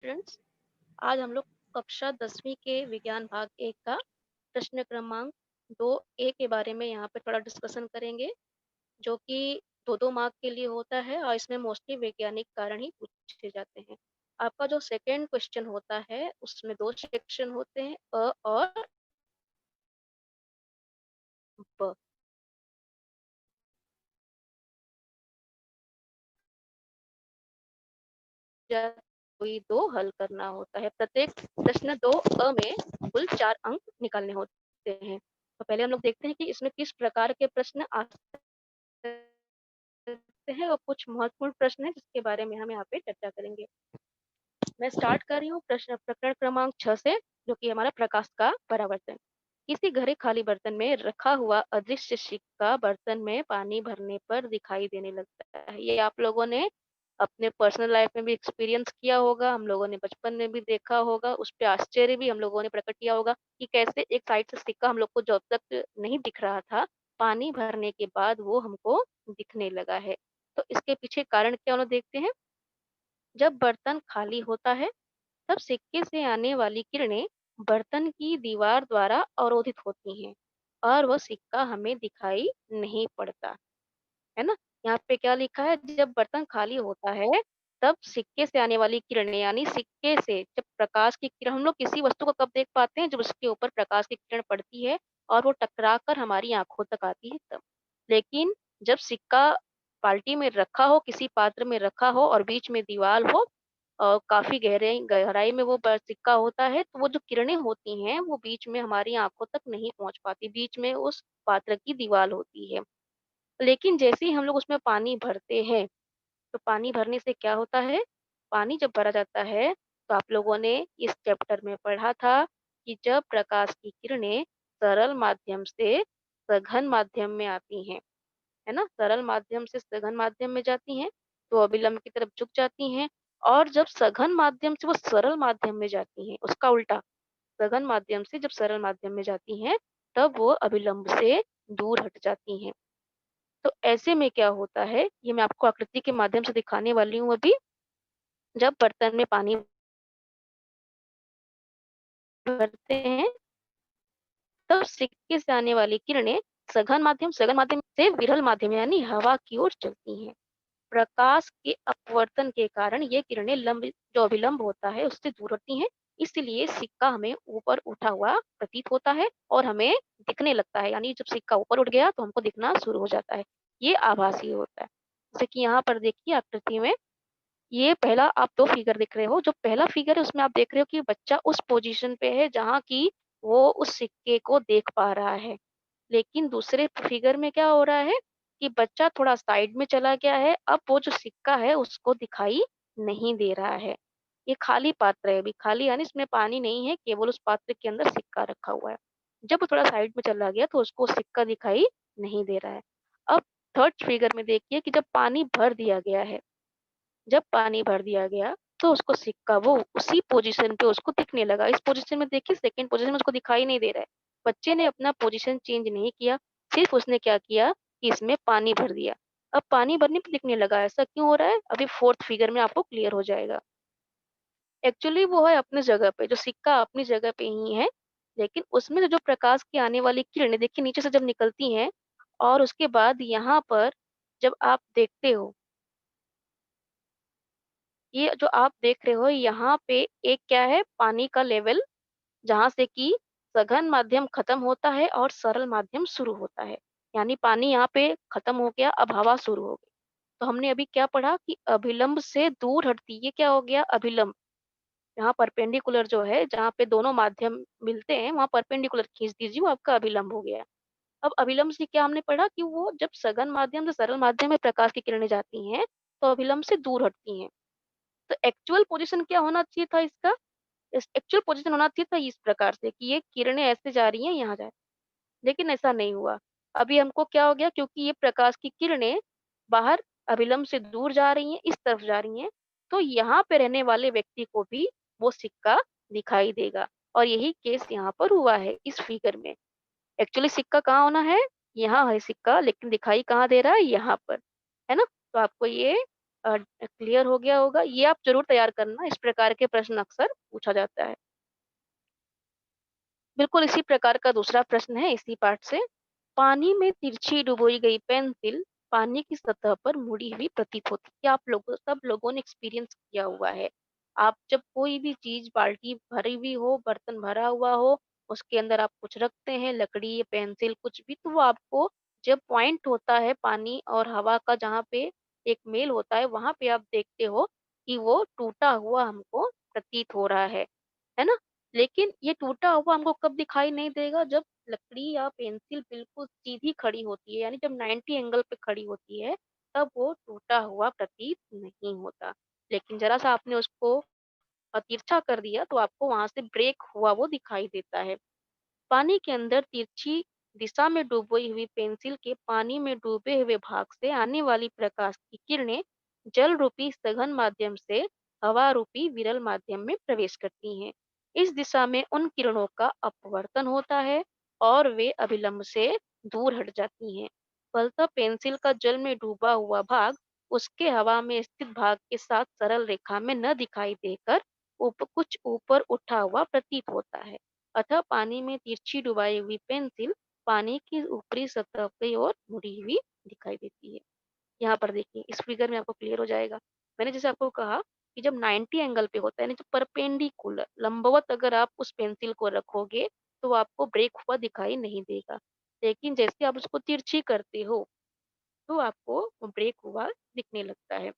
Students, आज हम लोग कक्षा 10वीं के विज्ञान भाग 1 का प्रश्न क्रमांक 2A के बारे में यहाँ पे थोड़ा डिस्कशन करेंगे, जो कि 2-2 मार्क के लिए होता है और इसमें मोस्टली वैज्ञानिक कारण ही पूछे जाते हैं। आपका जो सेकंड क्वेश्चन होता है, उसमें 2 सेक्शन होते हैं, अ और ब। या कोई 2 हल करना होता है। प्रत्येक प्रश्न 2 में कुल 4 अंक निकालने होते हैं। तो पहले हम लोग देखते हैं कि इसमें किस प्रकार के प्रश्न आ सकते हैं और कुछ महत्वपूर्ण प्रश्न हैं जिसके बारे में हम यहाँ पे चर्चा करेंगे। मैं स्टार्ट कर रही हूँ प्रकरण क्रमांक 6 से, जो कि हमारा प्रकाश का परावर्तन। किसी घड़े खाली बर्तन में रखा हुआ अदृश्य सिक्का बर्तन में पानी भरने पर दिखाई देने लगता है। ये आप लोगों ने अपने पर्सनल लाइफ में भी एक्सपीरियंस किया होगा, हम लोगों ने बचपन में भी देखा होगा, उस पे आश्चर्य भी हम लोगों ने प्रकट किया होगा कि कैसे एक साइड से सिक्का हम लोग को जब तक नहीं दिख रहा था, पानी भरने के बाद वो हमको दिखने लगा है। तो इसके पीछे कारण क्या उन्हें देखते हैं। जब बर्तन खाली होता है, तब सिक्के से आने वाली किरणें बर्तन की दीवार द्वारा अवरोधित होती हैं और वह सिक्का हमें दिखाई नहीं पड़ता, है ना? यहाँ पे क्या लिखा है, जब बर्तन खाली होता है, तब सिक्के से आने वाली किरणें यानी सिक्के से जब प्रकाश की किरण हम लोग किसी वस्तु को कब देख पाते हैं, जब उसके ऊपर प्रकाश की किरण पड़ती है और वो टकरा कर हमारी आँखों तक आती है तब। लेकिन जब सिक्का बाल्टी में रखा हो, किसी पात्र में रखा हो और बीच में दीवार हो और काफ़ी गहराई में वो सिक्का होता है, तो वो जो किरणें होती हैं, वो बीच में हमारी आँखों तक नहीं पहुँच पाती, बीच में उस पात्र की दीवार होती है। लेकिन जैसे ही हम लोग उसमें पानी भरते हैं, तो पानी भरने से क्या होता है, पानी जब भरा जाता है, तो आप लोगों ने इस चैप्टर में पढ़ा था कि जब प्रकाश की किरणें सरल माध्यम से सघन माध्यम में आती हैं, है ना? सरल माध्यम से सघन माध्यम में जाती हैं, तो अभिलंब की तरफ झुक जाती हैं और जब सघन माध्यम से वो सरल माध्यम में जाती हैं, उसका उल्टा, सघन माध्यम से जब सरल माध्यम में जाती हैं, तब वो अभिलंब से दूर हट जाती हैं। तो ऐसे में क्या होता है, ये मैं आपको आकृति के माध्यम से दिखाने वाली हूँ अभी। जब बर्तन में पानी भरते हैं, तब सिक्के से आने वाली किरणें सघन माध्यम से विरल माध्यम यानी हवा की ओर चलती हैं। प्रकाश के अपवर्तन के कारण ये किरणें जो अभिलंब होता है उससे दूर होती हैं, इसलिए सिक्का हमें ऊपर उठा हुआ प्रतीत होता है और हमें दिखने लगता है, यानी जब सिक्का ऊपर उठ गया तो हमको दिखना शुरू हो जाता है। ये आभासी होता है। जैसे कि यहाँ पर देखिए आकृति में, ये पहला आप 2 फिगर दिख रहे हो, जो पहला फिगर है उसमें आप देख रहे हो कि बच्चा उस पोज़ीशन पे है जहाँ की वो उस सिक्के को देख पा रहा है। लेकिन दूसरे फिगर में क्या हो रहा है कि बच्चा थोड़ा साइड में चला गया है, अब वो जो सिक्का है उसको दिखाई नहीं दे रहा है। ये खाली पात्र है, अभी खाली यानी इसमें पानी नहीं है, केवल उस पात्र के अंदर सिक्का रखा हुआ है। जब वो थोड़ा साइड में चला गया तो उसको सिक्का दिखाई नहीं दे रहा है। अब थर्ड फिगर में देखिए कि जब पानी भर दिया गया है, जब पानी भर दिया गया, तो उसको सिक्का वो उसी पोज़ीशन पे उसको दिखने लगा। इस पोज़ीशन में देखिए, सेकंड पोज़ीशन में उसको दिखाई नहीं दे रहा है। बच्चे ने अपना पोज़ीशन चेंज नहीं किया, सिर्फ़ उसने क्या किया कि इसमें पानी भर दिया। अब पानी भरने पे दिखने लगा, ऐसा क्यों हो रहा है? अभी फोर्थ फिगर में आपको क्लियर हो जाएगा। एक्चुअली वो है अपनी जगह पे, जो सिक्का अपनी जगह पे ही है, लेकिन उसमें से जो प्रकाश की आने वाली किरणें देखिए नीचे से जब निकलती हैं और उसके बाद यहाँ पर जब आप देखते हो, ये जो आप देख रहे हो यहाँ पे एक क्या है, पानी का लेवल, जहाँ से कि सघन माध्यम खत्म होता है और सरल माध्यम शुरू होता है। यानी पानी यहाँ पे खत्म हो गया, अब हवा शुरू हो गई। तो हमने अभी क्या पढ़ा कि अभिलंब से दूर हटती, ये क्या हो गया, अभिलंब। यहाँ परपेंडिकुलर जो है, जहाँ पे दोनों माध्यम मिलते हैं, वहाँ परपेंडिकुलर खींच दीजिए, वो आपका अभिलंब हो गया। अब अभिलंब से क्या हमने पढ़ा कि वो जब सघन माध्यम से सरल माध्यम में प्रकाश की किरणें जाती हैं, तो अभिलंब से दूर हटती हैं। तो एक्चुअल पोज़ीशन क्या होना चाहिए था इसका? इस एक्चुअल पोज़ीशन होना चाहिए था इस प्रकार से कि ये किरणें ऐसे जा रही हैं, यहाँ जा रही हैं, लेकिन ऐसा नहीं हुआ। अभी हमको क्या हो गया, क्योंकि ये प्रकाश की किरणें बाहर अभिलंब से दूर जा रही हैं, इस तरफ जा रही हैं, तो यहाँ पे रहने वाले व्यक्ति को भी वो सिक्का दिखाई देगा और यही केस यहाँ पर हुआ है इस फिगर में। एक्चुअली सिक्का कहाँ होना है? यहाँ है सिक्का, लेकिन दिखाई कहाँ दे रहा है? यहाँ पर, है ना? तो आपको ये क्लियर हो गया होगा। ये आप ज़रूर तैयार करना, इस प्रकार के प्रश्न अक्सर पूछा जाता है। बिल्कुल इसी प्रकार का दूसरा प्रश्न है इसी पाठ से। पानी में तिरछी डुबोई गई पेंसिल पानी की सतह पर मुड़ी हुई प्रतीत होती है। ये आप लोगों सब लोगों ने एक्सपीरियंस किया हुआ है। आप जब कोई भी चीज़ बाल्टी भरी हुई हो, बर्तन भरा हुआ हो, उसके अंदर आप कुछ रखते हैं, लकड़ी, पेंसिल कुछ भी, तो वो आपको जब पॉइंट होता है पानी और हवा का जहाँ पे एक मेल होता है, वहाँ पे आप देखते हो कि वो टूटा हुआ हमको प्रतीत हो रहा है ना? लेकिन ये टूटा हुआ हमको कब दिखाई नहीं देगा जब लकड़ी या पेंसिल बिल्कुल सीधी खड़ी होती है यानी जब 90 एंगल पे खड़ी होती है तब वो टूटा हुआ प्रतीत नहीं होता। लेकिन ज़रा-सा आपने उसको तिरछा कर दिया तो आपको वहाँ से ब्रेक हुआ वो दिखाई देता है। पानी के अंदर तिरछी दिशा में डूबी हुई पेंसिल के पानी में डूबे हुए भाग से आने वाली प्रकाश की किरणें जल रूपी सघन माध्यम से हवा रूपी विरल माध्यम में प्रवेश करती हैं। इस दिशा में उन किरणों का अपवर्तन होता है और वे अभिलंब से दूर हट जाती हैं। फलतः पेंसिल का जल में डूबा हुआ भाग उसके हवा में स्थित भाग के साथ सरल रेखा में न दिखाई देकर कुछ ऊपर उठा हुआ प्रतीत होता है। अतः पानी में तिरछी डुबाई हुई पेंसिल पानी की ऊपरी सतह की ओर मुड़ी हुई दिखाई देती है। यहाँ पर देखिए इस फिगर में आपको क्लियर हो जाएगा। मैंने जैसे आपको कहा कि जब 90 एंगल पे होता है यानी जो परपेंडिकुलर लंबवत अगर आप उस पेंसिल को रखोगे तो वो आपको ब्रेक हुआ दिखाई नहीं देगा। लेकिन जैसे आप उसको तिरछी करते हो तो आपको वो ब्रेक हुआ दिखने लगता है।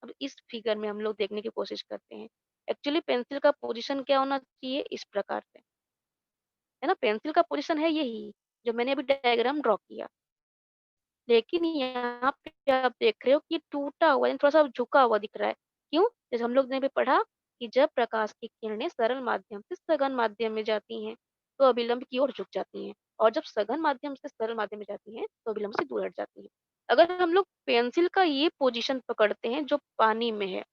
अब इस फिगर में हम लोग देखने की कोशिश करते हैं। एक्चुअली पेंसिल का पोजीशन क्या होना चाहिए इस प्रकार से, है ना? पेंसिल का पोजीशन है यही, जो मैंने अभी डायग्राम ड्रॉ किया। लेकिन यहाँ पे आप देख रहे हो कि टूटा हुआ यानी थोड़ा-सा झुका हुआ दिख रहा है। क्यों? जैसे हम लोग ने अभी पढ़ा कि जब प्रकाश की किरणें सरल माध्यम से सघन माध्यम में जाती हैं, तो अभिलंब की ओर झुक जाती हैं और जब सघन माध्यम से सरल माध्यम में जाती हैं, तो अभिलंब से दूर हट जाती हैं। अगर हम लोग पेंसिल का ये पोजीशन पकड़ते हैं जो पानी में है,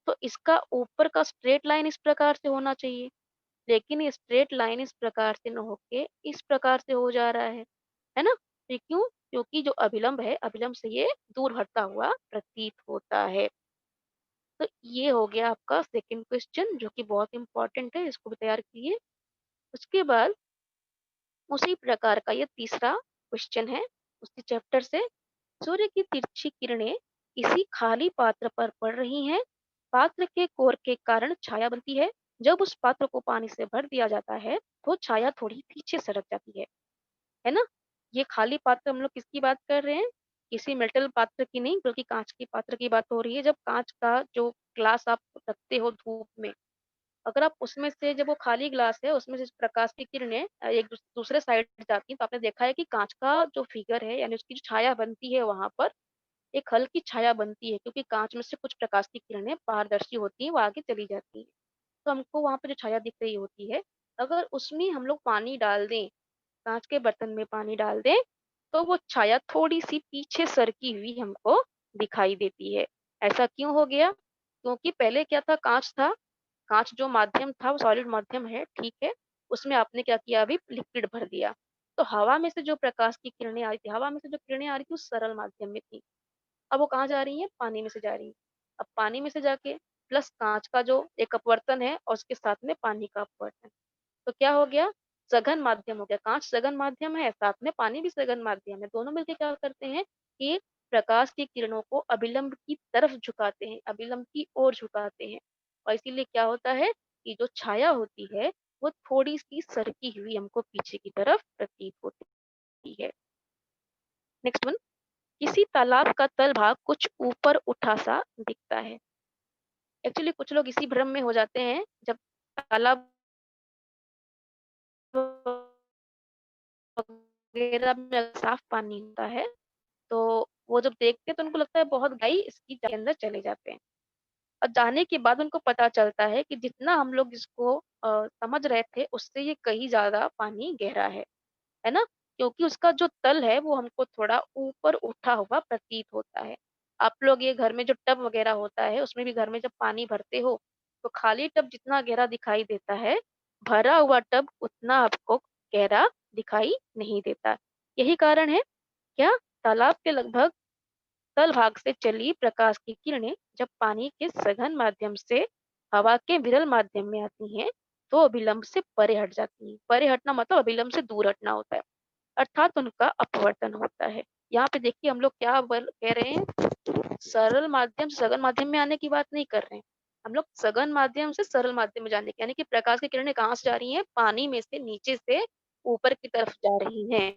तो इसका ऊपर का स्ट्रेट लाइन इस प्रकार से होना चाहिए। लेकिन ये स्ट्रेट लाइन इस प्रकार से न होके इस प्रकार से हो जा रहा है ना? ये क्यों? क्योंकि जो अभिलंब है, अभिलंब से ये दूर हटता हुआ प्रतीत होता है। तो ये हो गया आपका सेकंड क्वेश्चन जो कि बहुत इम्पोर्टेंट है, इसको भी तैयार कीजिए। उसके बाद उसी प्रकार का ये तीसरा क्वेश्चन है उसी चैप्टर से। सूर्य की तिरछी किरणें किसी खाली पात्र पर पड़ रही हैं। पात्र के कोर के कारण छाया बनती है। जब उस पात्र को पानी से भर दिया जाता है, तो छाया थोड़ी पीछे सरक जाती है ना? ये खाली पात्र हम लोग किसकी बात कर रहे हैं? किसी मेटल पात्र की नहीं बल्कि काँच के पात्र की बात हो रही है। जब काँच का जो ग्लास आप रखते हो धूप में, अगर आप उसमें से जब वो खाली ग्लास है उसमें से प्रकाश की किरणें एक दूसरे साइड जाती हैं तो आपने देखा है कि काँच का जो फिगर है यानी उसकी जो छाया बनती है वहाँ पर एक हल्की छाया बनती है क्योंकि काँच में से कुछ प्रकाश की किरणें पारदर्शी होती हैं, वो आगे चली जाती हैं। तो हमको वहाँ पे जो छाया दिख रही होती है, अगर उसमें हम लोग पानी डाल दें, काँच के बर्तन में पानी डाल दें, तो वो छाया थोड़ी-सी पीछे सरकी हुई हमको दिखाई देती है। ऐसा क्यों हो गया? क्योंकि पहले क्या था काँच था, काँच जो माध्यम था वो सॉलिड माध्यम है, ठीक है। उसमें आपने क्या किया अभी लिक्विड भर दिया। तो हवा में से जो प्रकाश की किरणें आ रही थी, हवा में से जो किरणें आ रही थी वो सरल माध्यम में थी। अब वो कहाँ जा रही हैं? पानी में से जा रही हैं। अब पानी में से जाके प्लस काँच का जो एक अपवर्तन है और उसके साथ में पानी का अपवर्तन। तो क्या हो गया? सघन माध्यम हो गया। काँच सघन माध्यम है, साथ में पानी भी सघन माध्यम है। दोनों मिलके क्या करते हैं कि प्रकाश की किरणों को अभिलंब की तरफ झुकाते हैं, अभिलंब की ओर झुकाते हैं। और इसीलिए क्या होता है कि जो छाया होती है, वो थोड़ी-सी सरकी हुई हमको पीछे की तरफ प्रतीत होती है। नेक्स्ट वन किसी तालाब का तल भाग कुछ ऊपर उठा सा दिखता है। एक्चुअली कुछ लोग इसी भ्रम में हो जाते हैं जब तालाब वगैरह में साफ पानी होता है, तो वो जब देखते हैं तो उनको लगता है बहुत गहराई इसकी के अंदर चले जाते हैं। और जाने के बाद उनको पता चलता है कि जितना हम लोग इसको समझ रहे थे उससे ये कहीं ज़्यादा पानी गहरा है ना? क्योंकि उसका जो तल है वो हमको थोड़ा ऊपर उठा हुआ प्रतीत होता है। आप लोग ये घर में जो टब वगैरह होता है उसमें भी घर में जब पानी भरते हो, तो खाली टब जितना गहरा दिखाई देता है, भरा हुआ टब उतना आपको गहरा दिखाई नहीं देता। यही कारण है क्या तालाब के लगभग तल भाग से चली प्रकाश की किरणें जब पानी के सघन माध्यम से हवा के विरल माध्यम में आती हैं, तो अभिलंब से परे हट जाती हैं। परे हटना मतलब अभिलंब से दूर हटना होता है, अर्थात उनका अपवर्तन होता है। यहाँ पे देखिए हम लोग क्या कह रहे हैं, सरल माध्यम से सघन माध्यम में आने की बात नहीं कर रहे हैं। हम लोग सघन माध्यम से सरल माध्यम में जाने की, यानी कि प्रकाश की किरणें कहाँ से जा रही हैं? पानी में से नीचे से ऊपर की तरफ जा रही हैं,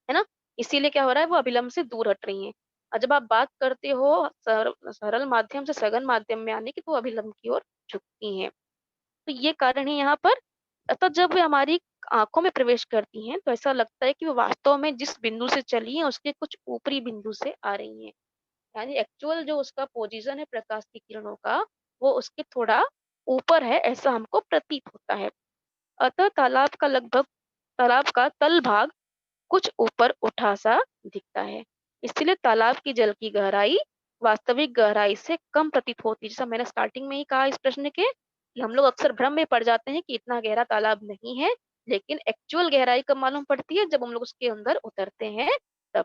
है ना? इसीलिए क्या हो रहा है, वो अभिलंब से दूर हट रही हैं। और जब आप बात करते हो सरल माध्यम से सघन माध्यम में आने की, तो अभिलंब की ओर झुकती हैं। तो ये कारण है यहाँ पर। अतः जब वे हमारी आँखों में प्रवेश करती हैं, तो ऐसा लगता है कि वो वास्तव में जिस बिंदु से चली हैं, उसके कुछ ऊपरी बिंदु से आ रही हैं। यानी एक्चुअल जो उसका पोजीशन है प्रकाश की किरणों का, वो उसके थोड़ा ऊपर है, ऐसा हमको प्रतीत होता है। अतः तालाब का तल भाग कुछ ऊपर उठा सा दिखता है। इसलिए तालाब की जल की गहराई वास्तविक गहराई से कम प्रतीत होती है। जैसा मैंने स्टार्टिंग में ही कहा इस प्रश्न के, कि हम लोग अक्सर भ्रम में पड़ जाते हैं कि इतना गहरा तालाब नहीं है, लेकिन एक्चुअल गहराई कब मालूम पड़ती है? जब हम लोग उसके अंदर उतरते हैं तब।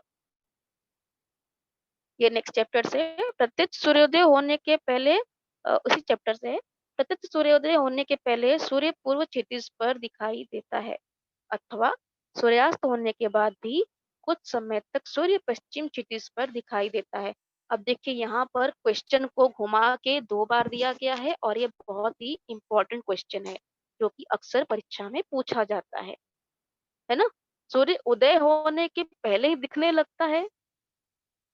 ये नेक्स्ट चैप्टर से है। प्रत्यक्ष सूर्योदय होने के पहले उसी चैप्टर से है। प्रत्यक्ष सूर्योदय होने के पहले सूर्य पूर्व क्षितिज पर दिखाई देता है, अथवा सूर्यास्त होने के बाद भी कुछ समय तक सूर्य पश्चिम क्षितिज पर दिखाई देता है। अब देखिए यहाँ पर क्वेश्चन को घुमा के 2 बार दिया गया है, और ये बहुत ही इम्पोर्टेंट क्वेश्चन है, जो कि अक्सर परीक्षा में पूछा जाता है ना? सूर्य उदय होने के पहले ही दिखने लगता है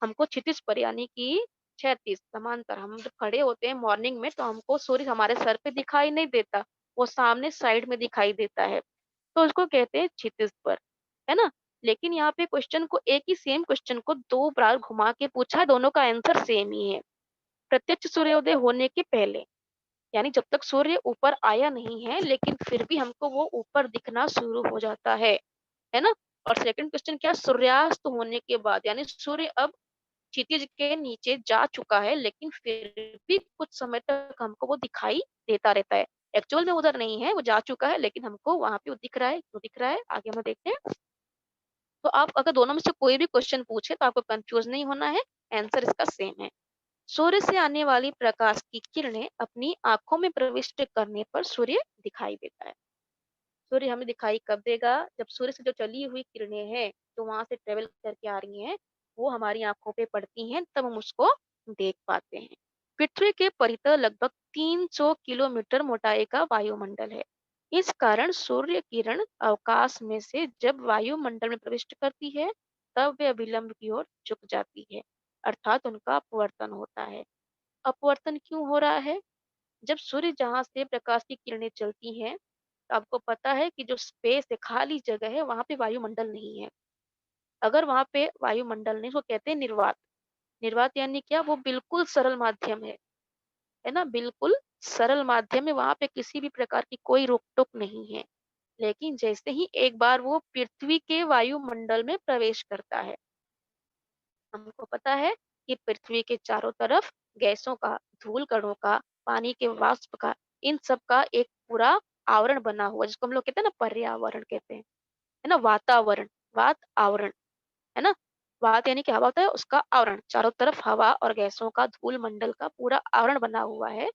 हमको क्षितिज पर, यानी कि क्षैतिज समांतर। हम जब खड़े होते हैं मॉर्निंग में, तो हमको सूर्य हमारे सर पे दिखाई नहीं देता, वो सामने साइड में दिखाई देता है, तो उसको कहते हैं क्षितिज पर, है ना? लेकिन यहाँ पे क्वेश्चन को, एक ही सेम क्वेश्चन को 2 बार घुमा के पूछा, दोनों का आंसर सेम ही है। प्रत्यक्ष सूर्योदय होने के पहले, यानी जब तक सूर्य ऊपर आया नहीं है, लेकिन फिर भी हमको वो ऊपर दिखना शुरू हो जाता है ना? और सेकंड क्वेश्चन क्या? सूर्यास्त होने के बाद, यानी सूर्य अब क्षितिज के नीचे जा चुका है, लेकिन फिर भी कुछ समय तक हमको वो दिखाई देता रहता है। एक्चुअल में उधर नहीं है, वो जा चुका है, लेकिन हमको वहाँ पे वो दिख रहा है। क्यों दिख रहा है? आगे हम देखते हैं। तो आप अगर दोनों में से कोई भी क्वेश्चन पूछे, तो आपको कंफ्यूज नहीं होना है, आंसर इसका सेम है। सूर्य से आने वाली प्रकाश की किरणें अपनी आँखों में प्रविष्ट करने पर सूर्य दिखाई देता है। सूर्य हमें दिखाई कब देगा? जब सूर्य से जो चली हुई किरणें हैं, जो वहां से ट्रेवल करके आ रही हैं, वो हमारी आंखों पे पड़ती हैं, तब हम उसको देख पाते हैं। पृथ्वी के परितः लगभग 300 किलोमीटर मोटाई का वायुमंडल है। इस कारण सूर्य किरण अवकाश में से जब वायुमंडल में प्रविष्ट करती है, तब वे अभिलंब की ओर झुक जाती है, अर्थात उनका अपवर्तन होता है। अपवर्तन क्यों हो रहा है? जब सूर्य जहाँ से प्रकाश की किरणें चलती हैं, तो आपको पता है कि जो स्पेस है, खाली जगह है, वहाँ पे वायुमंडल नहीं है। अगर वहाँ पे वायुमंडल नहीं, उसको कहते हैं निर्वात। निर्वात यानी क्या? वो बिल्कुल सरल माध्यम है ना? बिल्कुल सरल माध्यम है, वहाँ पे किसी भी प्रकार की कोई रोक-टोक नहीं है। लेकिन जैसे ही एक बार वो पृथ्वी के वायुमंडल में प्रवेश करता है, हमको पता है कि पृथ्वी के चारों तरफ गैसों का, धूल कणों का, पानी के वाष्प का, इन सब का एक पूरा आवरण बना हुआ है, जिसको हम लोग कहते हैं ना, पर्यावरण कहते हैं, है ना? वातावरण, वात आवरण, है ना? वात यानी क्या होता है? उसका आवरण, चारों तरफ हवा और गैसों का, धूल मंडल का पूरा आवरण बना हुआ है।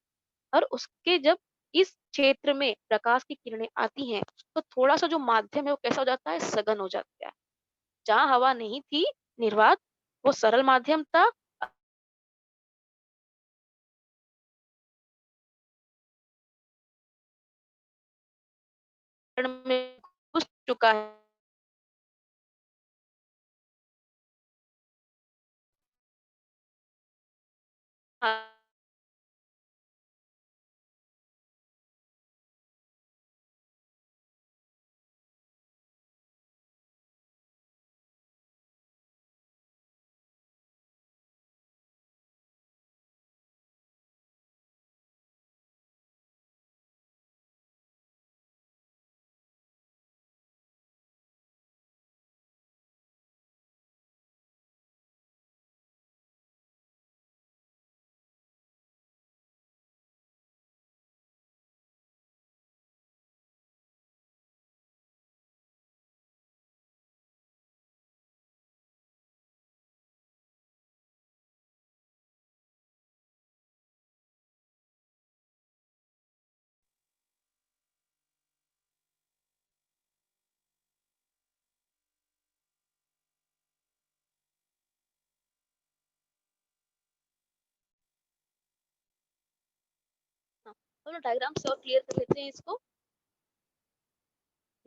और उसके जब इस क्षेत्र में प्रकाश की किरणें आती हैं, तो थोड़ा सा जो माध्यम है वो कैसा हो जाता है? सघन हो जाता है। जहाँ हवा नहीं थी, निर्वात, वो सरल माध्यम था, में घुस चुका है। हम लोग डायग्राम से और क्लियर कर लेते हैं इसको।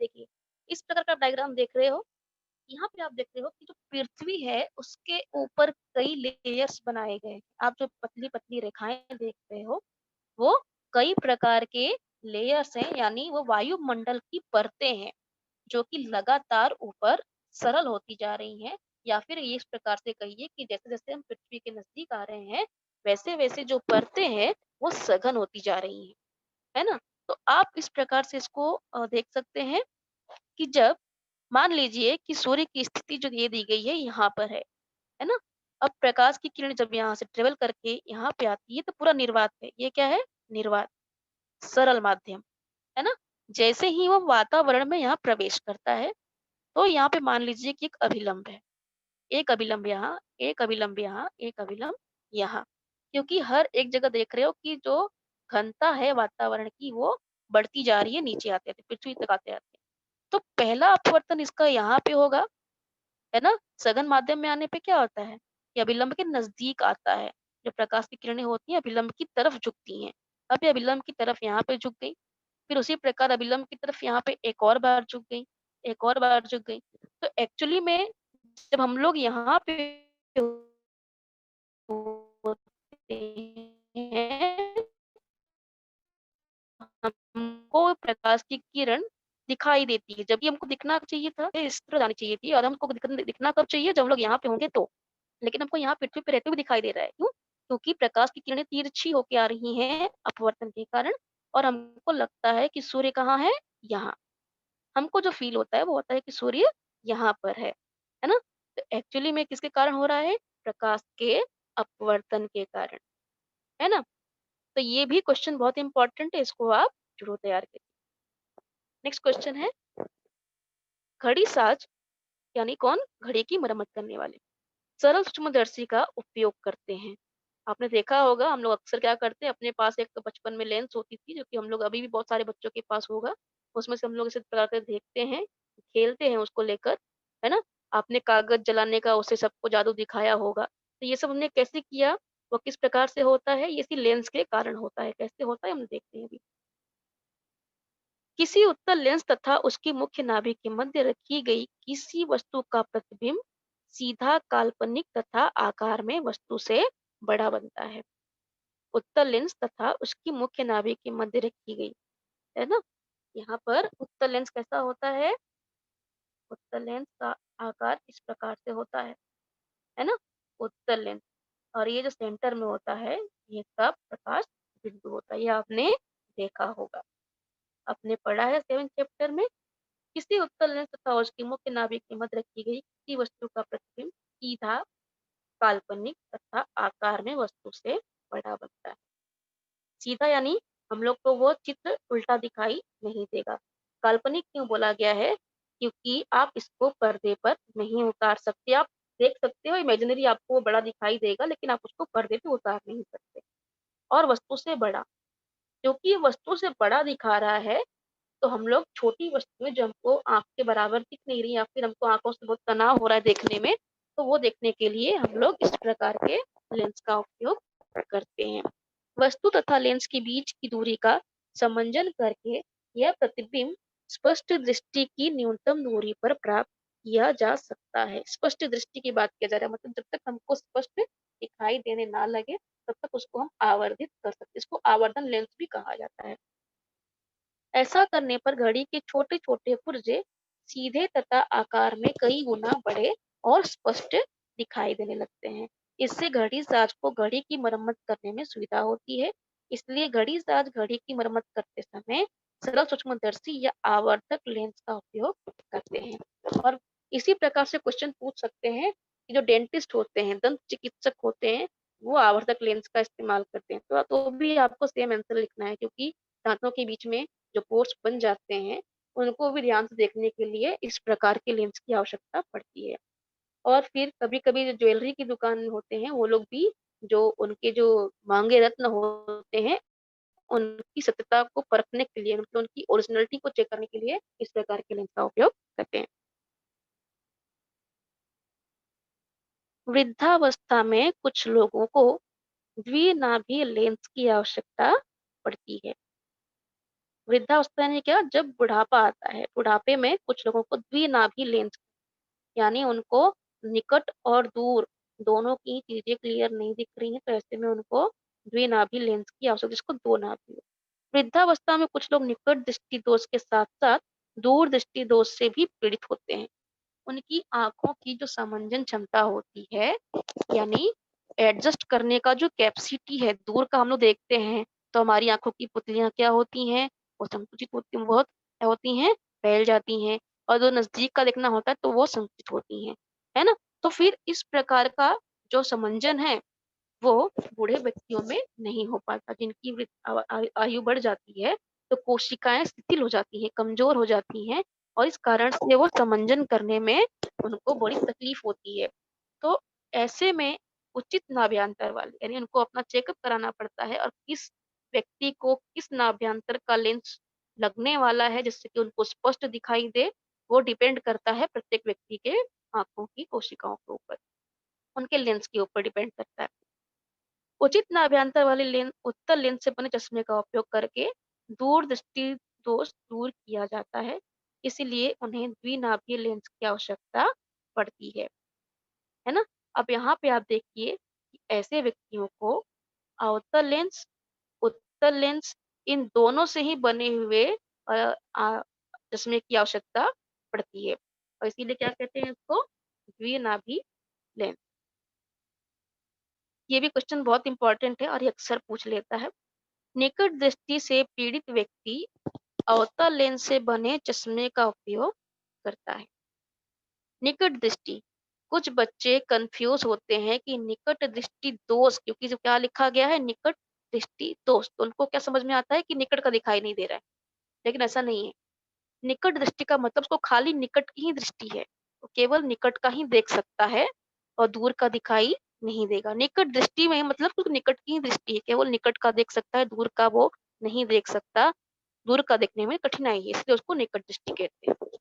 देखिए, इस प्रकार का डायग्राम देख रहे हो, यहाँ पे आप देख रहे हो कि जो पृथ्वी है उसके ऊपर कई लेयर्स बनाए गए हैं। आप जो पतली-पतली रेखाएँ देख रहे हो, वो कई प्रकार के लेयर्स हैं, यानी वो वायुमंडल की परतें हैं, जो कि लगातार ऊपर सरल होती जा रही हैं, या फिर ये इस प्रकार से कहिए कि जैसे-जैसे हम पृथ्वी के नज़दीक आ रहे हैं, वैसे-वैसे जो परतें हैं, वो सघन होती जा रही हैं, है ना? तो आप इस प्रकार से इसको देख सकते हैं कि जब मान लीजिए कि सूर्य की स्थिति जो ये दी गई है यहाँ पर है ना? अब प्रकाश की किरण जब यहाँ से ट्रेवल करके यहाँ पे आती है तो पूरा निर्वात है। ये क्या है? निर्वात, सरल माध्यम, है ना? जैसे ही वो वातावरण में यहाँ प्रवेश करता है, तो यहाँ पे मान लीजिए कि एक अभिलंब है। एक अभिलंब यहाँ, एक अभिलंब यहाँ, एक अभिलंब यहाँ। क्योंकि हर एक जगह देख रहे हो कि जो घनता है वातावरण की वो बढ़ती जा रही है नीचे आते-आते, पृथ्वी तक आते-आते। तो पहला अपवर्तन इसका यहाँ पे होगा, है ना? सघन माध्यम में आने पे क्या होता है कि अभिलंब के नज़दीक आता है। जो प्रकाश की किरणें होती हैं अभिलंब की तरफ झुकती हैं। अब ये अभिलंब की तरफ यहाँ पे झुक गई, फिर उसी प्रकार अभिलंब की तरफ यहाँ पे एक और बार झुक गई, एक और बार झुक गई। तो एक्चुअली में जब हम लोग यहाँ पे होते हैं, हमको प्रकाश की किरण दिखाई देती है, जबकि हमको दिखना चाहिए था इस तरह जानी चाहिए थी, और हमको दिखना कब चाहिए जब हम लोग यहाँ पे होंगे तो। लेकिन हमको यहाँ पृथ्वी पे रहते हुए दिखाई दे रहा है, क्यों? क्योंकि प्रकाश की किरणें तिरछी होके आ रही हैं अपवर्तन के कारण, और हमको लगता है कि सूर्य कहाँ है? यहाँ। हमको जो फ़ील होता है वो होता है कि सूर्य यहाँ पर है ना? तो एक्चुअली में किसके कारण हो रहा है? प्रकाश के अपवर्तन के कारण, है ना? तो ये भी क्वेश्चन बहुत इम्पोर्टेंट है, इसको आप ज़रूर तैयार करिए। नेक्स्ट क्वेश्चन है, घड़ी साज़ यानी कौन? घड़ी की मरम्मत करने वाले। सरल सूक्ष्मदर्शी का उपयोग करते हैं। आपने देखा होगा हम लोग अक्सर क्या करते हैं, अपने पास एक बचपन में लेंस होती थी, जो कि हम लोग अभी भी बहुत सारे बच्चों के पास होगा। उसमें से हम लोग इसी प्रकार से देखते हैं, खेलते हैं उसको लेकर, है ना? आपने कागज़ जलाने का उससे सबको जादू दिखाया होगा। तो ये सब हमने कैसे किया? वो किस प्रकार से होता है? ये इसी लेंस के कारण होता है। कैसे होता है हम देखते हैं अभी। किसी उत्तल लेंस तथा उसकी मुख्य नाभि के मध्य रखी गई किसी वस्तु का प्रतिबिंब सीधा, काल्पनिक तथा आकार में वस्तु से बड़ा बनता है। उत्तल लेंस तथा उसकी मुख्य नाभि के मध्य रखी गई, है ना? यहाँ पर उत्तल लेंस कैसा होता है? उत्तल लेंस का आकार इस प्रकार से होता है ना? उत्तल लेंस, और ये जो सेंटर में होता है, ये इसका प्रकाश बिंदु होता है। ये आपने देखा होगा, आपने पढ़ा है 7th चैप्टर में। किसी उत्तल लेंस तथा उसकी मुख्य नाभिक के मध्य रखी गई किसी वस्तु का प्रतिबिंब सीधा, काल्पनिक तथा आकार में वस्तु से बड़ा बनता है। सीधा यानी हम लोग को वो चित्र उल्टा दिखाई नहीं देगा। काल्पनिक क्यों बोला गया है? क्योंकि आप इसको पर्दे पर नहीं उतार सकते। आप देख सकते हो इमेजिनरी आपको वो बड़ा दिखाई देगा, लेकिन आप उसको पर्दे पे उतार नहीं सकते। और वस्तु से बड़ा, क्योंकि ये वस्तु से बड़ा दिखा रहा है, तो हम लोग छोटी वस्तुएँ जो हमको आँख के बराबर दिख नहीं रही, या फिर हमको आँखों से बहुत तनाव हो रहा है देखने में, तो वो देखने के लिए हम लोग इस प्रकार के लेंस का उपयोग करते हैं। वस्तु तथा लेंस के बीच की दूरी का समंजन करके यह प्रतिबिंब स्पष्ट दृष्टि की न्यूनतम दूरी पर प्राप्त किया जा सकता है। स्पष्ट दृष्टि की बात किया जा रहा है, मतलब जब तक हमको स्पष्ट दिखाई देने ना लगे, तब तक उसको हम आवर्धित कर सकते हैं। इसको आवर्धन लेंस भी कहा जाता है। ऐसा करने पर घड़ी के छोटे-छोटे पुर्जे सीधे तथा आकार में कई गुना बड़े और स्पष्ट दिखाई देने लगते हैं। इससे घड़ी साज़ को घड़ी की मरम्मत करने में सुविधा होती है। इसलिए घड़ी साज़ घड़ी की मरम्मत करते समय सरल सूक्ष्मदर्शी या आवर्धक लेंस का उपयोग करते हैं। और इसी प्रकार से क्वेश्चन पूछ सकते हैं कि जो डेंटिस्ट होते हैं, दंत चिकित्सक होते हैं, वो आवर्धक लेंस का इस्तेमाल करते हैं। तो भी आपको सेम आंसर लिखना है, क्योंकि दाँतों के बीच में जो पोर्स बन जाते हैं, उनको भी ध्यान से देखने के लिए इस प्रकार के लेंस की आवश्यकता पड़ती है। और फिर कभी-कभी जो ज्वेलरी की दुकान होते हैं, वो लोग भी जो उनके जो माँगे रत्न होते हैं, उनकी सत्यता को परखने के लिए, मतलब उनकी ओरिजिनैलिटी को चेक करने के लिए इस प्रकार के लेंस का उपयोग करते हैं। वृद्धावस्था में कुछ लोगों को द्विनाभीय लेंस की आवश्यकता पड़ती है। वृद्धावस्था यानी क्या? जब बुढ़ापा आता है, बुढ़ापे में कुछ लोगों को द्विनाभि लेंस यानी उनको निकट और दूर दोनों की चीजें क्लियर नहीं दिख रही हैं, तो ऐसे में उनको द्विनाभि लेंस की आवश्यकता, जिसको दो नाभि हो। वृद्धावस्था में कुछ लोग निकट दृष्टि दोष के साथ साथ दूर दृष्टि दोष से भी पीड़ित होते हैं। उनकी आंखों की जो समंजन क्षमता होती है, यानी एडजस्ट करने का जो कैपेसिटी है, दूर का हम लोग देखते हैं तो हमारी आंखों की पुतलियां क्या होती हैं, वो संकुचित होती, बहुत क्या होती हैं, फैल जाती हैं। और जो नजदीक का देखना होता है तो वो संकुचित होती हैं, है ना? तो फिर इस प्रकार का जो समंजन है वो बूढ़े व्यक्तियों में नहीं हो पाता। जिनकी आयु बढ़ जाती है तो कोशिकाएं शिथिल हो जाती हैं, कमजोर हो जाती हैं, और इस कारण से वो समंजन करने में उनको बड़ी तकलीफ होती है। तो ऐसे में उचित नाभ्यंतर वाले यानी उनको अपना चेकअप कराना पड़ता है, और किस व्यक्ति को किस नाभ्यंतर का लेंस लगने वाला है जिससे कि उनको स्पष्ट दिखाई दे, वो डिपेंड करता है प्रत्येक व्यक्ति के आंखों की कोशिकाओं के ऊपर, उनके लेंस के ऊपर डिपेंड करता है। उचित नाभ्यंतर वाले लेंस उत्तल लेंस से बने चश्मे का उपयोग करके दूर दृष्टि दोष दूर किया जाता है। इसीलिए उन्हें द्विनाभीय लेंस की आवश्यकता पड़ती है ना? अब यहाँ पे आप देखिए कि ऐसे व्यक्तियों को अवतल लेंस, उत्तल लेंस, इन दोनों से ही बने हुए अ, आ, चश्मे की आवश्यकता पड़ती है, और इसीलिए क्या कहते हैं इसको? द्विनाभि लेंस। ये भी क्वेश्चन बहुत इंपॉर्टेंट है और ये अक्सर पूछ लेता है। निकट दृष्टि से पीड़ित व्यक्ति अवतल लेंस से बने चश्मे का उपयोग करता है। निकट दृष्टि, कुछ बच्चे कंफ्यूज होते हैं कि निकट दृष्टि दोष, क्योंकि जो क्या लिखा गया है निकट दृष्टि दोष, तो उनको क्या समझ में आता है कि निकट का दिखाई नहीं दे रहा है, लेकिन ऐसा नहीं है। निकट दृष्टि का मतलब उसको खाली निकट की ही दृष्टि है, वो केवल निकट का ही देख सकता है और दूर का दिखाई नहीं देगा। निकट दृष्टि में मतलब उसको निकट की ही दृष्टि है, केवल निकट का देख सकता है, दूर का वो नहीं देख सकता, दूर का देखने में कठिनाई है, इसलिए उसको निकट दृष्टि कहते हैं।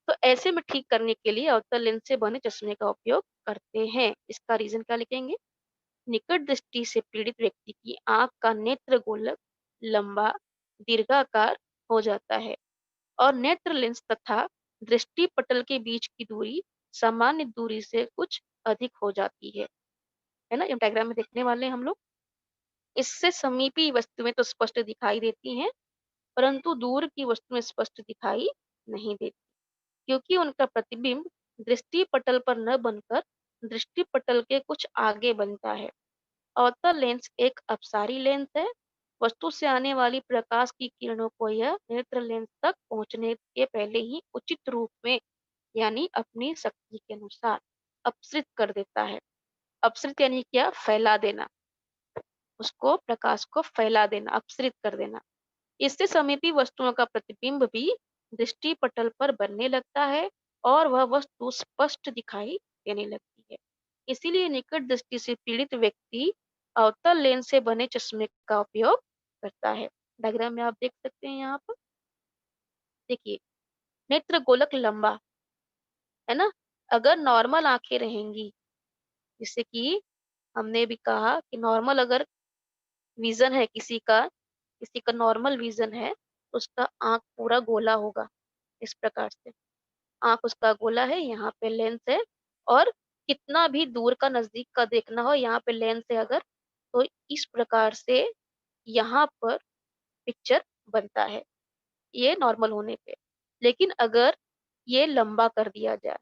तो ऐसे में ठीक करने के लिए अवतल लेंस से बने चश्मे का उपयोग करते हैं। इसका रीजन क्या लिखेंगे? निकट दृष्टि से पीड़ित व्यक्ति की आंख का नेत्र गोलक लंबा, दीर्घाकार हो जाता है, और नेत्र लेंस तथा दृष्टि पटल के बीच की दूरी सामान्य दूरी से कुछ अधिक हो जाती है ना? ये डायग्राम में देखने वाले हैं हम लोग। इससे समीपी वस्तुएं तो स्पष्ट दिखाई देती हैं, परंतु दूर की वस्तुएं स्पष्ट दिखाई नहीं देती, क्योंकि उनका प्रतिबिंब दृष्टि पटल पर न बनकर दृष्टि पटल के कुछ आगे बनता है। अवतल लेंस एक अपसारी लेंस है। वस्तु से आने वाली प्रकाश की किरणों को यह नेत्र लेंस तक पहुंचने के पहले ही उचित रूप में, यानी अपनी शक्ति के अनुसार अपसृत कर देता है। अपसृत यानी क्या? फैला देना, उसको प्रकाश को फैला देना, अपसृत कर देना। इससे समीपी वस्तुओं का प्रतिबिंब भी दृष्टि पटल पर बनने लगता है और वह वस्तु स्पष्ट दिखाई देने लगती है। इसीलिए निकट दृष्टि से पीड़ित व्यक्ति अवतल लेंस से बने चश्मे का उपयोग करता है। डायग्राम में आप देख सकते हैं यहाँ पर, देखिए नेत्र गोलक लंबा, है ना? अगर नॉर्मल आंखें रहेंगी, जैसे कि हमने भी कहा कि नॉर्मल अगर विजन है किसी का नॉर्मल विजन है, तो उसका आंख पूरा गोला होगा, इस प्रकार से। आँख उसका गोला है, यहाँ पे लेंस है, और कितना भी दूर का नज़दीक का देखना हो, यहाँ पे लेंस है अगर, तो इस प्रकार से यहाँ पर पिक्चर बनता है, ये नॉर्मल होने पे। लेकिन अगर ये लंबा कर दिया जाए,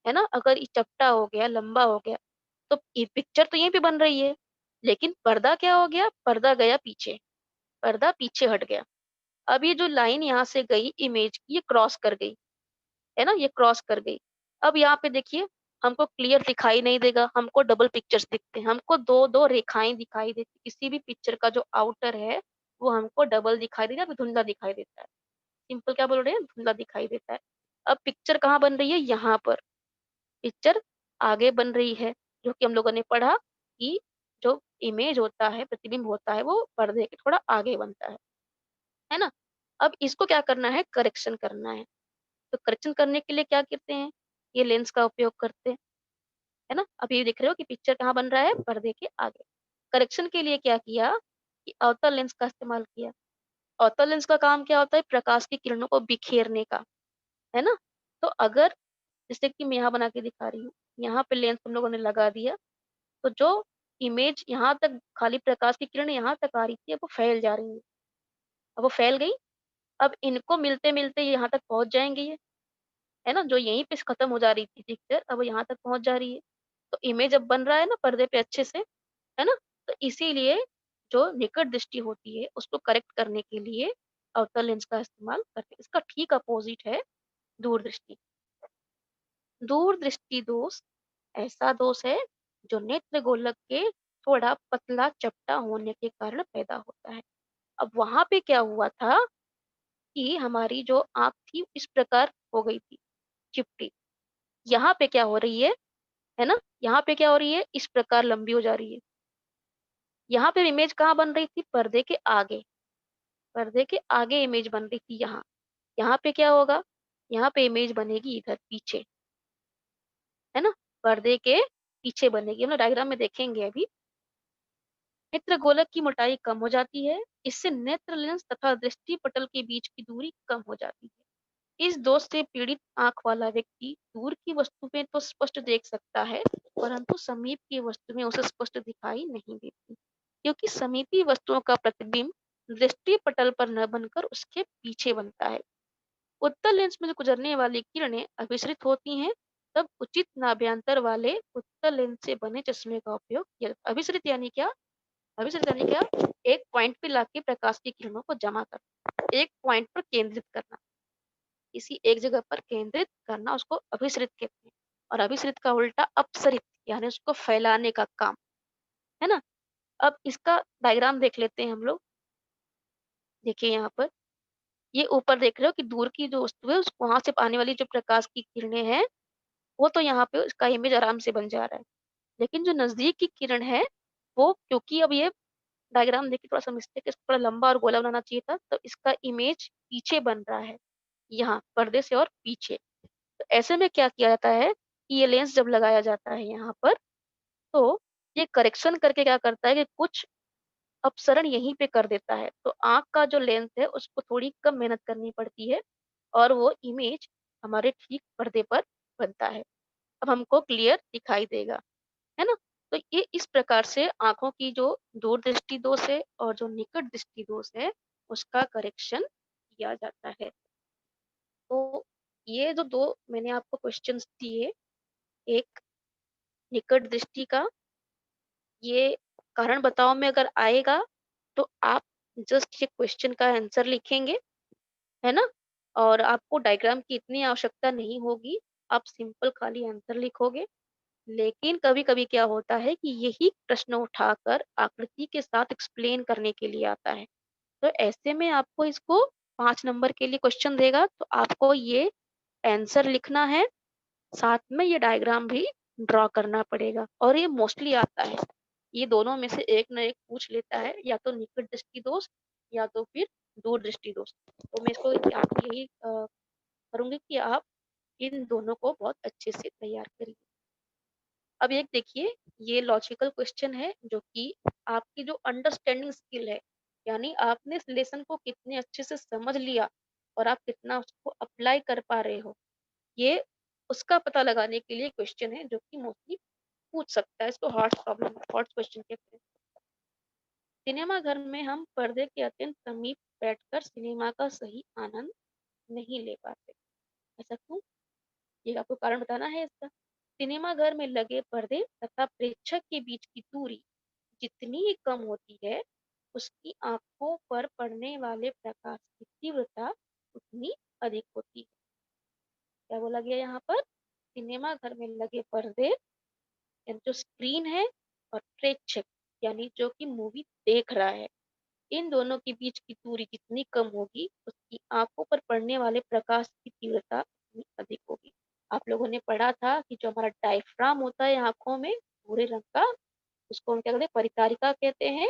है ना? अगर ये चपटा हो गया, लंबा हो गया, तो ये पिक्चर तो यहीं पे बन रही है, लेकिन पर्दा क्या हो गया? पर्दा गया पीछे, पर्दा पीछे हट गया। अब ये जो लाइन यहाँ से गई इमेज की, ये क्रॉस कर गई, है ना? ये क्रॉस कर गई। अब यहाँ पे देखिए, हमको क्लियर दिखाई नहीं देगा, हमको डबल पिक्चर्स दिखते हैं, हमको 2-2 रेखाएँ दिखाई देती, किसी भी पिक्चर का जो आउटर है, वो हमको डबल दिखाई देगा, फिर धुंधला दिखाई देता है। सिंपल क्या बोल रहे हैं? धुंधला दिखाई देता है। अब पिक्चर कहाँ बन रही है? यहाँ पर। पिक्चर आगे बन रही है, जो कि हम लोगों ने पढ़ा कि जो इमेज होता है, प्रतिबिंब होता है, वो पर्दे के थोड़ा आगे बनता है ना? अब इसको क्या करना है? करेक्शन करना है। तो करेक्शन करने के लिए क्या करते हैं? ये लेंस का उपयोग करते हैं, है ना? अब ये देख रहे हो कि पिक्चर कहाँ बन रहा है? पर्दे के आगे। करेक्शन के लिए क्या किया कि अवतल लेंस का इस्तेमाल किया। अवतल लेंस का काम क्या होता है? प्रकाश की किरणों को बिखेरने का, है ना? तो अगर जैसे कि मैं यहाँ बना के दिखा रही हूँ, यहाँ पे लेंस हम लोगों ने लगा दिया, तो जो इमेज यहाँ तक खाली प्रकाश की किरण यहाँ तक आ रही थी, अब वो फैल जा रही है। अब वो फैल गई, अब इनको मिलते-मिलते यहाँ तक पहुँच जाएँगे ये, है ना? जो यहीं पे खत्म हो जा रही थी पिक्चर, अब वो यहाँ तक पहुँच जा रही है। तो इमेज अब बन रहा है ना पर्दे पे अच्छे से, है ना? तो इसीलिए जो निकट दृष्टि होती है, उसको करेक्ट करने के लिए अवतल लेंस का इस्तेमाल करते हैं। इसका ठीक अपोज़िट है दूरदृष्टि। दूरदृष्टि दोष ऐसा दोष है जो नेत्र गोलक के थोड़ा पतला चपटा होने के कारण पैदा होता है। अब वहाँ पे क्या हुआ था कि हमारी जो आँख थी इस प्रकार हो गई थी, चिपटी। यहाँ पे क्या हो रही है ना? यहाँ पे क्या हो रही है? इस प्रकार लंबी हो जा रही है। यहाँ पे इमेज कहाँ बन रही थी? पर्दे के आगे। पर्दे के आगे इमेज बन रही थी यहाँ। यहाँ पे क्या होगा? यहाँ पे इमेज बनेगी इधर पीछे, है ना? पर्दे के पीछे बनेगी। हम लोग डायग्राम में देखेंगे अभी। नेत्र गोलक की मोटाई कम हो जाती है। इससे नेत्र लेंस तथा दृष्टि पटल के बीच की दूरी कम हो जाती है। इस दोष से पीड़ित आंख वाला व्यक्ति दूर की वस्तु में तो स्पष्ट देख सकता है, परंतु समीप की वस्तु में उसे स्पष्ट दिखाई नहीं देती, क्योंकि समीपी वस्तुओं का प्रतिबिंब दृष्टि पटल पर न बनकर उसके पीछे बनता है। उत्तल लेंस में से गुजरने वाली किरणें अभिसरित होती हैं, तब उचित नाभ्यंतर वाले उत्तल लेंस से बने चश्मे का उपयोग किया जाता है। अभिसरित यानी क्या? अभिसरित यानी क्या? एक पॉइंट पे लाके प्रकाश की किरणों को जमा करना, एक पॉइंट पर केंद्रित करना, किसी एक जगह पर केंद्रित करना उसको अभिसरित कहते हैं। और अभिसरित का उल्टा अपसरित यानी उसको फैलाने का काम, है ना? अब इसका डायग्राम देख लेते हैं हम लोग। देखिए यहाँ पर, ये ऊपर देख रहे हो कि दूर की जो वस्तु है उस वहाँ से आने वाली जो प्रकाश की किरणें हैं, वो तो यहाँ पे उसका इमेज आराम से बन जा रहा है। लेकिन जो नज़दीक की किरण है, वो क्योंकि अब ये डायग्राम देखिए थोड़ा-सा मिस्टेक है, इसको थोड़ा लंबा और गोला बनाना चाहिए था, तो इसका इमेज पीछे बन रहा है, यहाँ पर्दे से और पीछे। तो ऐसे में क्या किया जाता है कि ये लेंस जब लगाया जाता है यहाँ पर, तो ये करेक्शन करके क्या करता है कि कुछ अपसरण यहीं पे कर देता है। तो आँख का जो लेंस है उसको थोड़ी कम मेहनत करनी पड़ती है और वो इमेज हमारे ठीक पर्दे पर बनता है। अब हमको क्लियर दिखाई देगा, है ना? तो ये इस प्रकार से आँखों की जो दूरदृष्टि दोष है और जो निकट दृष्टि दोष है, उसका करेक्शन किया जाता है। तो ये जो 2 मैंने आपको क्वेश्चन्स दिए, एक निकट दृष्टि का, ये कारण बताओ में अगर आएगा, तो आप जस्ट ये क्वेश्चन का आंसर लिखेंगे, है ना? और आपको डायग्राम की इतनी आवश्यकता नहीं होगी, आप सिंपल खाली आंसर लिखोगे। लेकिन कभी-कभी क्या होता है कि यही प्रश्न उठाकर आकृति के साथ एक्सप्लेन करने के लिए आता है। तो ऐसे में आपको इसको 5 नंबर के लिए क्वेश्चन देगा, तो आपको ये आंसर लिखना है, साथ में ये डायग्राम भी ड्रॉ करना पड़ेगा और ये मोस्टली आता है। ये दोनों में से एक ना एक पूछ लेता है, या तो निकट दृष्टि दोष या तो फिर दूर दृष्टि दोष। तो मैं इसको आपको यही करूँगी कि आप इन दोनों को बहुत अच्छे से तैयार करिए। अब एक देखिए, ये लॉजिकल क्वेश्चन है जो कि आपकी जो अंडरस्टैंडिंग स्किल है, यानी आपने इस लेसन को कितने अच्छे से समझ लिया और आप कितना उसको अप्लाई कर पा रहे हो, ये उसका पता लगाने के लिए क्वेश्चन है जो कि मोस्टली पूछ सकता है। इसको हॉट क्वेश्चन कहते हैं। सिनेमा घर में हम पर्दे के अत्यंत समीप बैठकर सिनेमा का सही आनंद नहीं ले पाते। ऐसा क्यों? ये आपको कारण बताना है इसका। सिनेमा घर में लगे पर्दे तथा प्रेक्षक के बीच की दूरी जितनी ही कम होती है, उसकी आंखों पर पड़ने वाले प्रकाश की तीव्रता उतनी अधिक होती है। क्या बोला गया यहाँ पर? सिनेमा घर में लगे पर्दे यानी जो स्क्रीन है और प्रेक्षक यानी जो कि मूवी देख रहा है, इन दोनों के बीच की दूरी जितनी कम होगी, उसकी आंखों पर पड़ने वाले प्रकाश की तीव्रता उतनी अधिक होगी। आप लोगों ने पढ़ा था कि जो हमारा डायफ्राम होता है आंखों में भूरे रंग का, उसको हम क्या कहते हैं? परिचारिका कहते हैं।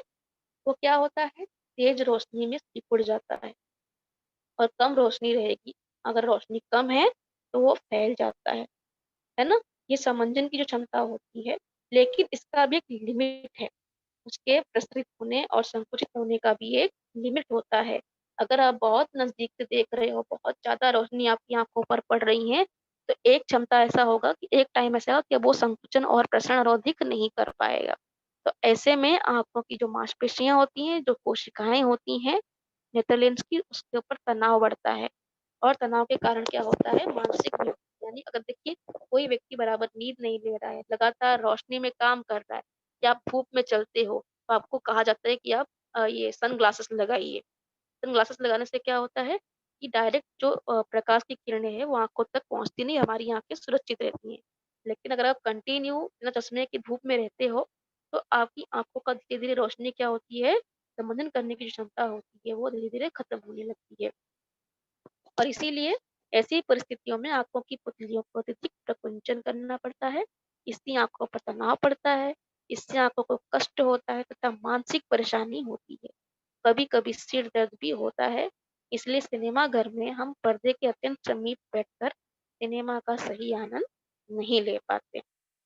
वो क्या होता है? तेज रोशनी में सिकुड़ जाता है और कम रोशनी रहेगी। अगर रोशनी कम है, तो वो फैल जाता है ना? ये समंजन की जो क्षमता होती है, लेकिन इसका भी एक लिमिट है। उसके प्रसरित होने और संकुचित होने का भी एक लिमिट होता है। अगर आप बहुत नज़दीक से देख रहे हो, बहुत ज़्यादा रोशनी आपकी आँखों पर पड़ रही है, तो एक क्षमता ऐसा होगा कि एक टाइम ऐसा होगा कि अब वो संकुचन और प्रसरण अवरोधिक नहीं कर पाएगा। तो ऐसे में आँखों की जो मांसपेशियाँ होती हैं, जो कोशिकाएँ होती हैं, नेत्रलेंस की उसके ऊपर तनाव बढ़ता है और तनाव के कारण क्या होता है मानसिक मृत्यु यानी अगर देखिए कोई व्यक्ति बराबर नींद नहीं ले रहा है, लगातार रोशनी में काम कर रहा है या आप धूप में चलते हो, तो आपको कहा जाता है कि आप ये सनग्लासेस लगाइए। सनग्लासेस लगाने से क्या होता है कि डायरेक्ट जो प्रकाश की किरणें हैं वो आँखों तक पहुँचती नहीं, हमारी आँखें सुरक्षित रहती हैं। लेकिन अगर आप कंटिन्यू बिना चश्मे की धूप में रहते हो, तो आपकी आँखों का धीरे-धीरे रोशनी क्या होती है, संवेदन करने की जो क्षमता होती है, वो धीरे-धीरे खत्म होने लगती है। और इसीलिए ऐसी परिस्थितियों में आँखों की पुतलियों को अत्यधिक प्रकुंचन करना पड़ता है। इससे आँखों पर तनाव पड़ता है, इससे आँखों को कष्ट होता है तथा मानसिक परेशानी होती है। कभी-कभी सिर दर्द भी होता है, इसलिए सिनेमा घर में हम पर्दे के अत्यंत समीप बैठकर सिनेमा का सही आनंद नहीं ले पाते।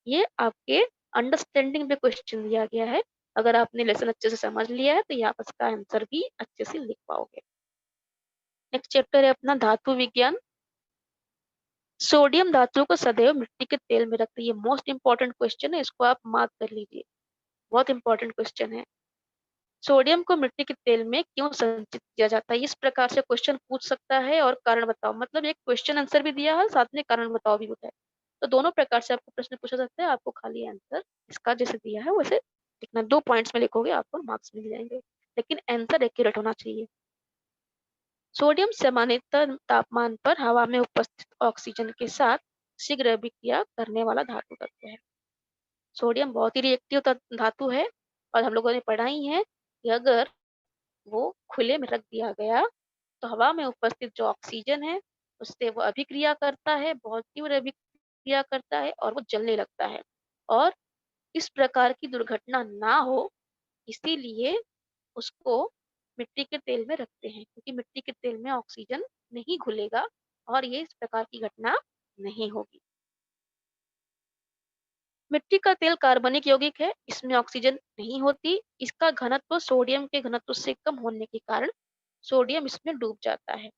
ये आपके अंडरस्टैंडिंग पे क्वेश्चन दिया गया है। अगर आपने लेसन अच्छे से समझ लिया है, तो ये आप इसका आंसर भी अच्छे से लिख पाओगे। नेक्स्ट चैप्टर है अपना धातु विज्ञान। सोडियम धातु को सदैव मिट्टी के तेल में रखते हैं। ये मोस्ट इंपॉर्टेंट क्वेश्चन है, इसको आप मार्क कर लीजिए। बहुत इंपॉर्टेंट क्वेश्चन है। सोडियम को मिट्टी के तेल में क्यों संचित किया जाता है? इस प्रकार से क्वेश्चन पूछ सकता है और कारण बताओ। मतलब एक क्वेश्चन आंसर भी दिया है, साथ में कारण बताओ भी होता है। तो दोनों प्रकार से आपको प्रश्न पूछा जाता है, आपको खाली आंसर इसका जैसे दिया है वैसे लिखना। 2 पॉइंट्स में लिखोगे आपको मार्क्स मिल जाएंगे, लेकिन आंसर एक्यूरेट होना चाहिए। सोडियम सामान्यतः तापमान पर हवा में उपस्थित ऑक्सीजन के साथ शीघ्र अभिक्रिया करने वाला धातु तत्व है। सोडियम बहुत ही रिएक्टिव धातु है और हम लोगों ने पढ़ा ही है कि अगर वो खुले में रख दिया गया तो हवा में उपस्थित जो ऑक्सीजन है उससे वो अभिक्रिया करता है, बहुत तीव्र अभिक्रिया करता है और वो जलने लगता है। और इस प्रकार की दुर्घटना ना हो इसीलिए उसको मिट्टी के तेल में रखते हैं, क्योंकि मिट्टी के तेल में ऑक्सीजन नहीं घुलेगा और ये इस प्रकार की घटना नहीं होगी। मिट्टी का तेल कार्बनिक यौगिक है, इसमें ऑक्सीजन नहीं होती। इसका घनत्व सोडियम के घनत्व से कम होने के कारण सोडियम इसमें डूब जाता है।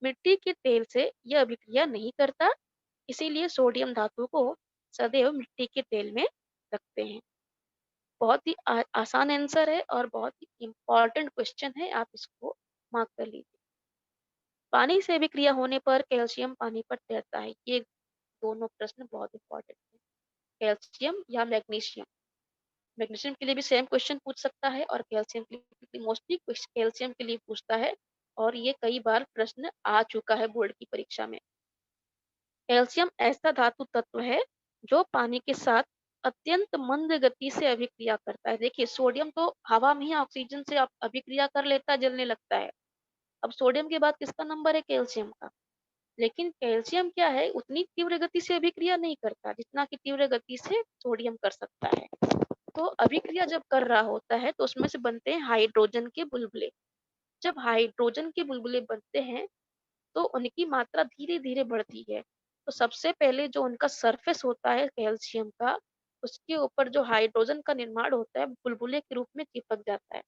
मिट्टी के तेल से यह अभिक्रिया नहीं करता, इसीलिए सोडियम धातु को सदैव मिट्टी के तेल में रखते हैं। बहुत ही आसान आंसर है और बहुत ही इम्पोर्टेंट क्वेश्चन है, आप इसको मार्क कर लीजिए। पानी से अभिक्रिया होने पर कैल्शियम पानी पर तैरता है। ये दोनों प्रश्न बहुत इंपॉर्टेंट है। कैल्शियम या मैग्नीशियम, मैग्नीशियम के लिए भी सेम क्वेश्चन पूछ सकता है और कैल्शियम के लिए मोस्टली कैल्शियम के लिए पूछता है और ये कई बार प्रश्न आ चुका है बोर्ड की परीक्षा में। कैल्शियम ऐसा धातु तत्व है जो पानी के साथ अत्यंत मंद गति से अभिक्रिया करता है। देखिए सोडियम तो हवा में ही ऑक्सीजन से अभिक्रिया कर लेता है, जलने लगता है। अब सोडियम के बाद किसका नंबर है? कैल्शियम का। लेकिन कैल्शियम क्या है, उतनी तीव्र गति से अभिक्रिया नहीं करता जितना कि तीव्र गति से सोडियम कर सकता है। तो अभिक्रिया जब कर रहा होता है तो उसमें से बनते हैं हाइड्रोजन के बुलबुले। जब हाइड्रोजन के बुलबुले बनते हैं तो उनकी मात्रा धीरे-धीरे बढ़ती है। तो सबसे पहले जो उनका सरफेस होता है कैल्शियम का, उसके ऊपर जो हाइड्रोजन का निर्माण होता है बुलबुले के रूप में चिपक जाता है।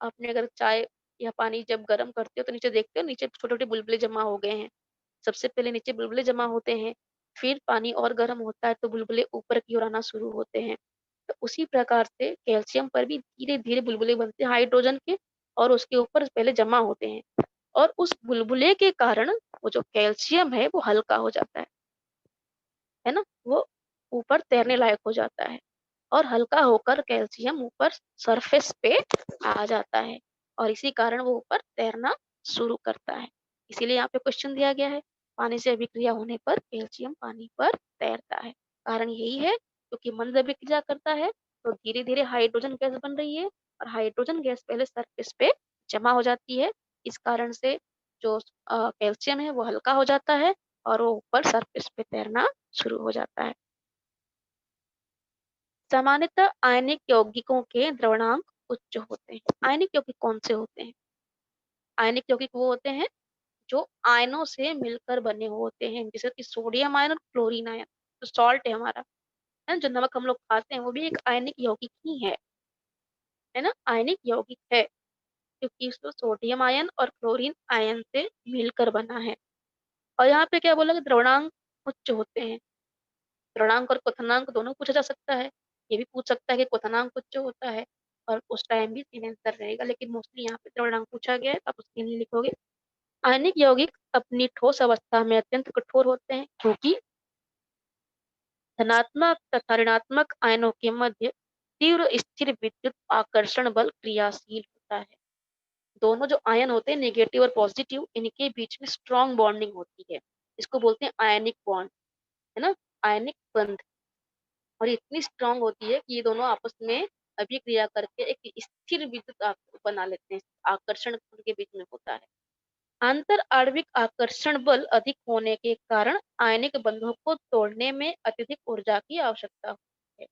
आपने अगर चाय या पानी जब गर्म करते हो तो नीचे देखते हो नीचे छोटे-छोटे बुलबुले जमा हो गए हैं। सबसे पहले नीचे बुलबुले जमा होते हैं, फिर पानी और गर्म होता है तो बुलबुले ऊपर की ओर आना शुरू होते हैं। तो उसी प्रकार से कैल्शियम पर भी धीरे-धीरे बुलबुले बनते हैं हाइड्रोजन के और उसके ऊपर पहले जमा होते हैं और उस बुलबुले के कारण वो जो कैल्शियम है वो हल्का हो जाता है ना? वो ऊपर तैरने लायक हो जाता है और हल्का होकर कैल्शियम ऊपर सरफेस पे आ जाता है और इसी कारण वो ऊपर तैरना शुरू करता है। इसीलिए यहाँ पे क्वेश्चन दिया गया है, पानी से अभिक्रिया होने पर कैल्शियम पानी पर तैरता है। कारण यही है क्योंकि मंद अभिक्रिया करता है तो धीरे-धीरे हाइड्रोजन गैस बन रही है और हाइड्रोजन गैस पहले सरफेस पे जमा हो जाती है। इस कारण से जो कैल्शियम है वो हल्का हो जाता है और वो ऊपर सरफेस पे तैरना शुरू हो जाता है। सामान्यतः आयनिक यौगिकों के द्रवणांक उच्च होते हैं। आयनिक यौगिक कौन से होते हैं? आयनिक यौगिक वो होते हैं जो आयनों से मिलकर बने हुए होते हैं, जैसे कि सोडियम आयन और क्लोरीन आयन। जो सॉल्ट है हमारा, है ना, जो नमक हम लोग खाते हैं वो भी एक आयनिक यौगिक ही है ना? आयनिक यौगिक है। क्योंकि इसमें सोडियम आयन और क्लोरीन आयन से मिलकर बना है। और यहाँ पे क्या बोला कि द्रवणांक उच्च होते हैं। द्रवणांक और क्वथनांक दोनों पूछा जा सकता है। ये भी पूछ सकता है कि क्वथनांक उच्च होता है और उस टाइम भी सेम आंसर रहेगा, लेकिन मोस्टली यहाँ पे द्रवणांक पूछा गया है, तो आप उसके लिए लिखोगे। आयनिक यौगिक अपनी ठोस अवस्था में अत्यंत कठोर होते हैं, क्योंकि धनात्मक तथा ऋणात्मक आयनों के मध्य तीव्र स्थिर विद्युत आकर्षण बल क्रियाशील होता है। दोनों जो आयन होते हैं नेगेटिव और पॉजिटिव, इनके बीच में स्ट्रॉन्ग बॉन्डिंग होती है। इसको बोलते हैं आयनिक बॉन्ड, है ना, आयनिक बंध। और ये इतनी स्ट्रॉन्ग होती है कि ये दोनों आपस में अभिक्रिया करके एक स्थिर विद्युत बना लेते हैं। आकर्षण उनके बीच में होता है। आंतर आणविक आकर्षण बल अधिक होने के कारण आयनिक बंधों को तोड़ने में अत्यधिक ऊर्जा की आवश्यकता होती है।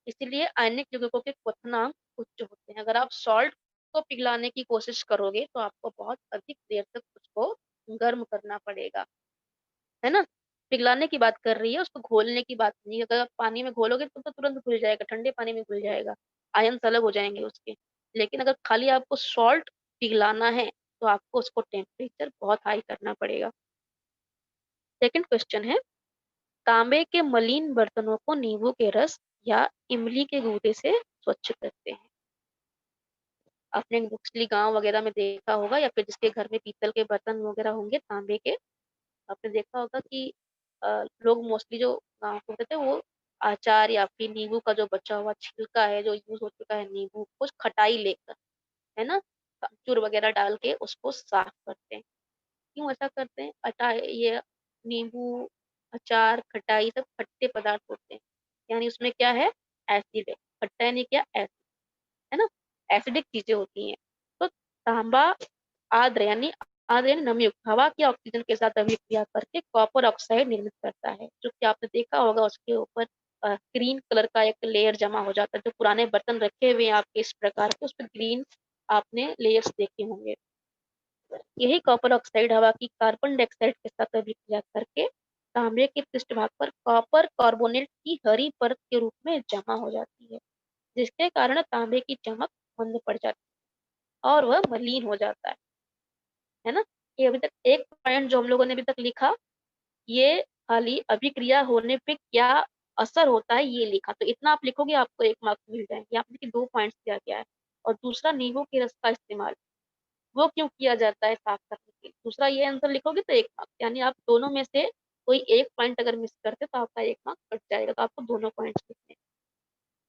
इसलिए आयनिक यौगिकों के क्वथनांक उच्च होते हैं। अगर आप सॉल्ट को पिघलाने की कोशिश करोगे तो आपको बहुत अधिक देर तक उसको गर्म करना पड़ेगा, है ना। पिघलाने की बात कर रही है, उसको घोलने की बात नहीं। अगर आप पानी में घोलोगे तो तुरंत घुल जाएगा, ठंडे पानी में घुल जाएगा, आयन अलग हो जाएंगे उसके। लेकिन अगर खाली आपको सॉल्ट पिघलाना है तो आपको उसको टेम्परेचर बहुत हाई करना पड़ेगा। सेकंड क्वेश्चन है, तांबे के मलिन बर्तनों को नींबू के रस या इमली के गूदे से स्वच्छ करते हैं। आपने मोस्टली गांव वगैरह में देखा होगा, या फिर जिसके घर में पीतल के बर्तन वगैरह होंगे तांबे के, आपने देखा होगा कि लोग मोस्टली जो गाँव के होते थे वो अचार या फिर नींबू का जो बचा हुआ छिलका है, जो यूज हो चुका है नींबू को खटाई लेकर, है ना, अमचूर वगैरह डाल के उसको साफ करते हैं। क्यों ऐसा करते हैं? ये नींबू, अचार, खटाई सब खट्टे पदार्थ होते हैं, यानी उसमें क्या है, एसिड है। खट्टा यानी क्या, एसिड, है ना, एसिडिक चीजें होती हैं। तो तांबा आर्द्र यानी नमयुक्त हवा की ऑक्सीजन के साथ अभिक्रिया करके कॉपर ऑक्साइड निर्मित करता है, जो कि आपने देखा होगा उसके ऊपर ग्रीन कलर का एक लेयर जमा हो जाता है। जो पुराने बर्तन रखे हुए हैं आपके इस प्रकार के, उस पर ग्रीन आपने लेयर्स देखे होंगे। यही कॉपर ऑक्साइड हवा की कार्बन डाइऑक्साइड के साथ अभिक्रिया करके तांबे के पृष्ठभाग पर कॉपर कार्बोनेट की हरी परत के रूप में जमा हो जाती है, जिसके कारण तांबे की चमक मंद पड़ जाती है और वह मलिन हो जाता है ना। ये अभी तक एक पॉइंट जो हम लोगों ने अभी तक लिखा, ये खाली अभिक्रिया होने पे क्या असर होता है ये लिखा, तो इतना आप लिखोगे आपको 1 मार्क्स मिल जाएंगे। यहाँ पे देखिए 2 पॉइंट्स दिया गया है। और दूसरा, नींबू के रस का इस्तेमाल वो क्यों किया जाता है साफ करने के लिए, दूसरा ये आंसर लिखोगे तो 1 मार्क्स, यानी आप दोनों में से कोई एक पॉइंट अगर मिस करते तो आपका 1 मार्क्स कट जाएगा, तो आपको दोनों पॉइंट्स लिखने हैं।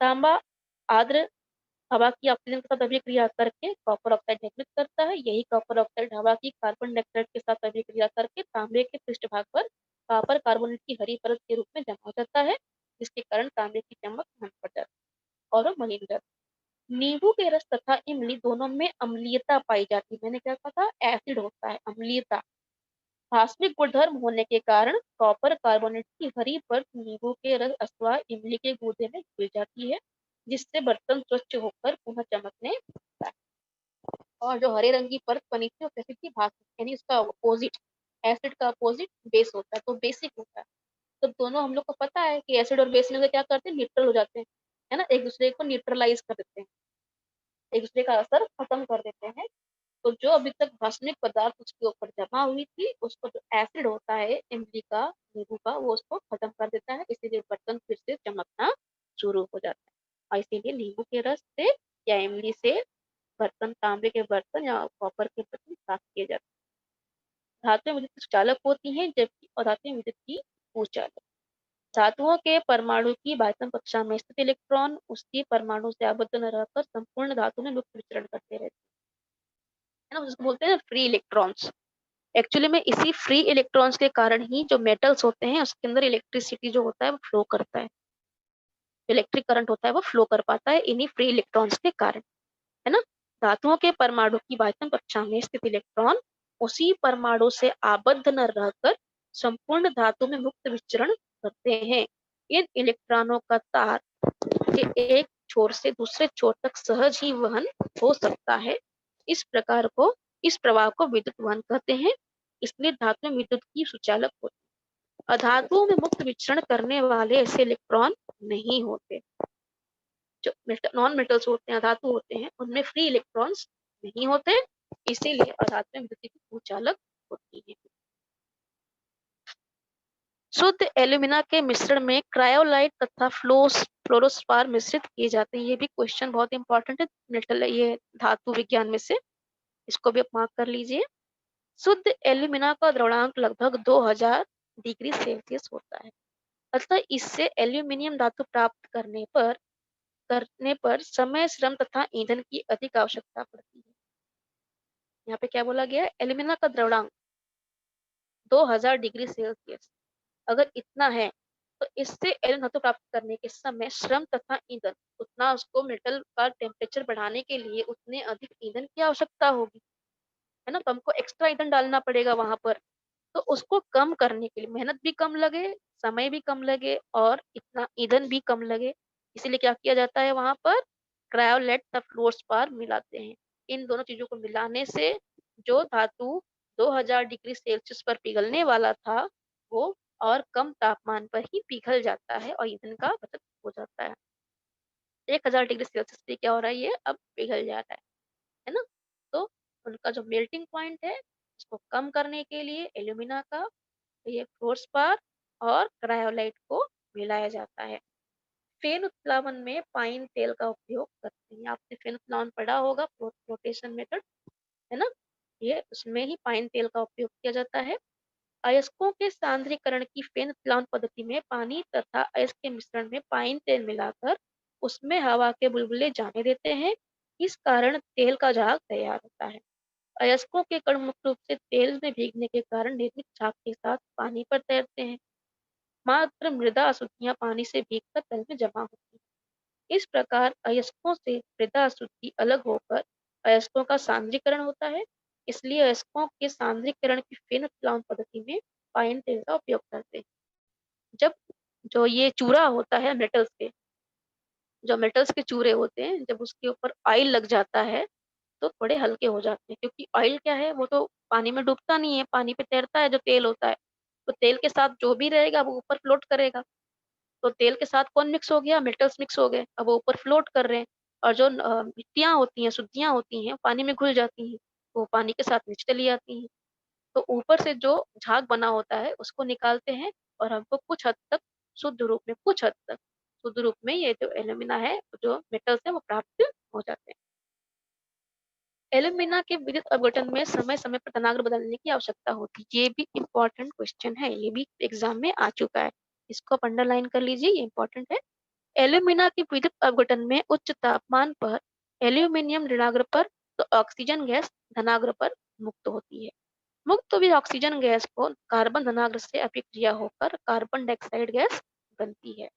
तांबा आर्द्र हवा की ऑक्सीजन के साथ अभिक्रिया करके कॉपर ऑक्साइड निर्मित करता है। यही कॉपर ऑक्साइड हवा की कार्बन डाइऑक्साइड के साथ अभिक्रिया करके तांबे के पृष्ठभाग पर कॉपर कार्बोनेट की हरी परत के रूप में जमा हो जाता है, जिसके कारण तांबे की चमक मंद पड़ जाती है और मलिन हो जाती है। नींबू के रस तथा इमली दोनों में अम्लीयता पाई जाती है। मैंने क्या कहा था, एसिड होता है, अम्लीयता। भास्मिक गुणधर्म होने के कारण कॉपर कार्बोनेट की हरी परत नींबू के रस अथवा इमली के गूदे में घुल जाती है, जिससे बर्तन स्वच्छ होकर पुनः चमकने लगता है। और जो हरे रंग की परत बनी थी वो कैसी थी, भास्मिक, यानी उसका अपोजिट, एसिड का अपोजिट बेस होता है, तो बेसिक होता है। तो दोनों हम लोग को पता है कि एसिड और बेस में क्या करते हैं, न्यूट्रल हो जाते हैं, है ना, एक दूसरे को न्यूट्रलाइज कर देते हैं, एक दूसरे का असर खत्म कर देते हैं। तो जो अभी तक भास्मिक पदार्थ उसके ऊपर जमा हुई थी, उसको जो एसिड होता है इमली का, नींबू का, वो उसको खत्म कर देता है, इसीलिए बर्तन फिर से चमकना शुरू हो जाता है। और इसीलिए नींबू के रस से या इमली से बर्तन, तांबे के बर्तन या कॉपर के बर्तन साफ किए जाते हैं। धातुएं विद्युत चालक होती हैं, जबकि अधातुएं विद्युत की कुचालक। धातुओं के परमाणु की बाह्यतम कक्षा में स्थित इलेक्ट्रॉन उसकी परमाणु से आबद्ध न रहकर संपूर्ण धातु में मुक्त विचरण करते रहते हैं ना, जिसको बोलते हैं फ्री इलेक्ट्रॉन्स। एक्चुअली में इसी फ्री इलेक्ट्रॉन्स के कारण ही जो मेटल्स होते हैं उसके अंदर इलेक्ट्रिसिटी जो होता है वो फ्लो करता है, इलेक्ट्रिक करंट होता है वो फ्लो कर पाता है इन्हीं फ्री इलेक्ट्रॉन्स के कारण, है ना। धातुओं के परमाणु की बाह्यतम कक्षा में स्थित इलेक्ट्रॉन उसी परमाणु से आबद्ध न रहकर संपूर्ण धातु में मुक्त विचरण करते हैं। इन इलेक्ट्रॉनों का तार के एक छोर से दूसरे छोर तक सहज ही वहन हो सकता है। इस प्रवाह को विद्युत वहन कहते हैं। इसलिए धातु में विद्युत की सुचालक होती है। अधातुओं में मुक्त विचरण करने वाले ऐसे इलेक्ट्रॉन नहीं होते। जो नॉन मेटल्स होते हैं, धातु होते हैं, उनमें फ्री इलेक्ट्रॉन्स नहीं होते, इसीलिए अधातु में विद्युत की ऊर्जा अलग होती है। शुद्ध एल्यूमिना के मिश्रण में क्रायोलाइट तथा फ्लोरोस्पार मिश्रित किए जाते हैं। ये भी क्वेश्चन बहुत इंपॉर्टेंट है मेटल ये धातु विज्ञान में से, इसको भी आप मार्क कर लीजिए। शुद्ध एल्यूमिना का द्रवणांक लगभग 2000 डिग्री सेल्सियस होता है, अतः इससे एल्यूमिनियम धातु प्राप्त करने पर समय, श्रम तथा ईंधन की अधिक आवश्यकता पड़ती है। यहाँ पे क्या बोला गया है, एल्यूमिना का द्रवणांक 2000 डिग्री सेल्सियस अगर इतना है, तो इससे एल्यूमीनियम धातु प्राप्त करने के समय श्रम तथा ईंधन, उतना उसको मेटल का टेम्परेचर बढ़ाने के लिए उतने अधिक ईंधन की आवश्यकता होगी, है ना। तो हमको एक्स्ट्रा ईंधन डालना पड़ेगा वहां पर। तो उसको कम करने के लिए मेहनत भी कम लगे, समय भी कम लगे और इतना ईंधन भी कम लगे, इसीलिए क्या किया जाता है वहां पर, क्रायोलेट तथा फ्लोरस्पार मिलाते हैं। इन दोनों चीजों को मिलाने से जो धातु 2000 डिग्री सेल्सियस पर पिघलने वाला था, वो और कम तापमान पर ही पिघल जाता है और ईंधन का बचत हो जाता है। 1000 डिग्री सेल्सियस पे क्या हो रहा है, ये अब पिघल जा रहा है ना। तो उनका जो मेल्टिंग पॉइंट है, उसको कम करने के लिए एल्यूमिना का ये फ्लोरस्पार और क्रायोलाइट को मिलाया जाता है। फेन उत्प्लावन में पाइन तेल का उपयोग करते हैं। आपने फेन उत्प्लावन पढ़ा होगा, फ्लोटेशन मेथड, है ना। ये उसमें ही पाइन तेल का उपयोग किया जाता है। अयस्कों के सांद्रीकरण की फेन उत्प्लावन पद्धति में पानी तथा अयस्क के मिश्रण में पाइन तेल मिलाकर उसमें हवा के बुलबुले जाने देते हैं। इस कारण तेल का झाग तैयार होता है। अयस्कों के कण मुख्य रूप से तेल में भीगने के कारण निर्मित झाग के साथ पानी पर तैरते हैं। मात्र मृदा अशुद्धियां पानी से भीगकर तल में जमा होती हैं। इस प्रकार अयस्कों से मृदा अशुद्धि अलग होकर अयस्कों का सांद्रीकरण होता है। इसलिए अयस्कों के सांद्रीकरण की फेन उत्प्लावन पद्धति में पाइन तेल का उपयोग करते हैं। जब जो ये चूरा होता है मेटल्स के, जो मेटल्स के चूरे होते हैं, जब उसके ऊपर ऑयल लग जाता है तो थोड़े हल्के हो जाते हैं, क्योंकि ऑयल क्या है, वो तो पानी में डूबता नहीं है, पानी पे तैरता है जो तेल होता है। तो तेल के साथ जो भी रहेगा वो ऊपर फ्लोट करेगा। तो तेल के साथ कौन मिक्स हो गया, मेटल्स मिक्स हो गए, अब वो ऊपर फ्लोट कर रहे हैं। और जो मिट्टियां होती हैं, शुद्धियां होती हैं, पानी में घुल जाती हैं, वो पानी के साथ नीचे चली जाती हैं। तो ऊपर से जो झाग बना होता है उसको निकालते हैं और हमको कुछ हद तक शुद्ध रूप में, कुछ हद तक शुद्ध रूप में ये जो एल्यूमिना है, जो मेटल्स है, वो प्राप्त हो जाते हैं। एल्यूमिना के विद्युत अपघटन में समय समय पर तनाग्र बदलने की आवश्यकता होती है। ये भी इम्पोर्टेंट क्वेश्चन है, ये भी एग्जाम में आ चुका है, इसको आप अंडरलाइन कर लीजिए, ये इम्पोर्टेंट है। एल्यूमिना के विद्युत अपघटन में उच्च तापमान पर एल्यूमिनियम ऋणाग्र पर तो ऑक्सीजन गैस धनाग्र पर मुक्त होती है। मुक्त हुई ऑक्सीजन गैस को कार्बन धनाग्र से अभिक्रिया होकर कार्बन डाइऑक्साइड गैस बनती है।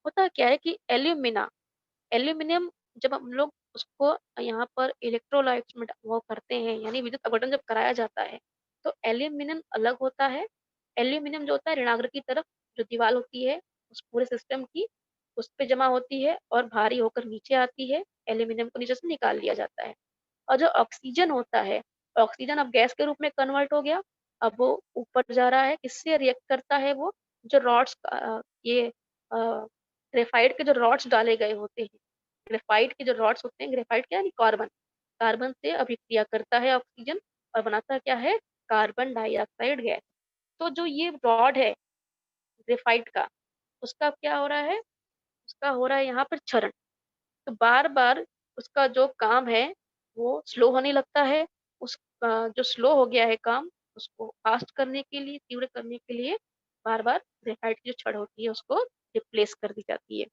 होता क्या है कि एल्यूमिनियम जब हम लोग उसको यहाँ पर इलेक्ट्रोलाइट्स में वो करते हैं, यानी विद्युत अपघटन जब कराया जाता है, तो एल्यूमिनियम अलग होता है। एल्यूमिनियम जो होता है ऋणाग्र की तरफ जो दीवार होती है उस पूरे सिस्टम की, उस पे जमा होती है और भारी होकर नीचे आती है, एल्यूमिनियम को नीचे से निकाल लिया जाता है। और जो ऑक्सीजन होता है, ऑक्सीजन अब गैस के रूप में कन्वर्ट हो गया, अब वो ऊपर जा रहा है, किससे रिएक्ट करता है वो, जो रॉड्स ये ग्रेफाइट के जो रॉड्स डाले गए होते हैं, ग्रेफाइट के जो रॉड्स होते हैं, ग्रेफाइट क्या है, कार्बन, कार्बन से अभिक्रिया करता है ऑक्सीजन और बनाता क्या है, कार्बन डाइऑक्साइड गैस। तो जो ये रॉड है ग्रेफाइट का, उसका क्या हो रहा है, उसका हो रहा है यहाँ पर क्षरण। तो बार बार उसका जो काम है वो स्लो होने लगता है। उस जो स्लो हो गया है काम, उसको फास्ट करने के लिए, तीव्र करने के लिए बार बार ग्रेफाइट की जो छड़ होती है उसको रिप्लेस कर दी जाती है।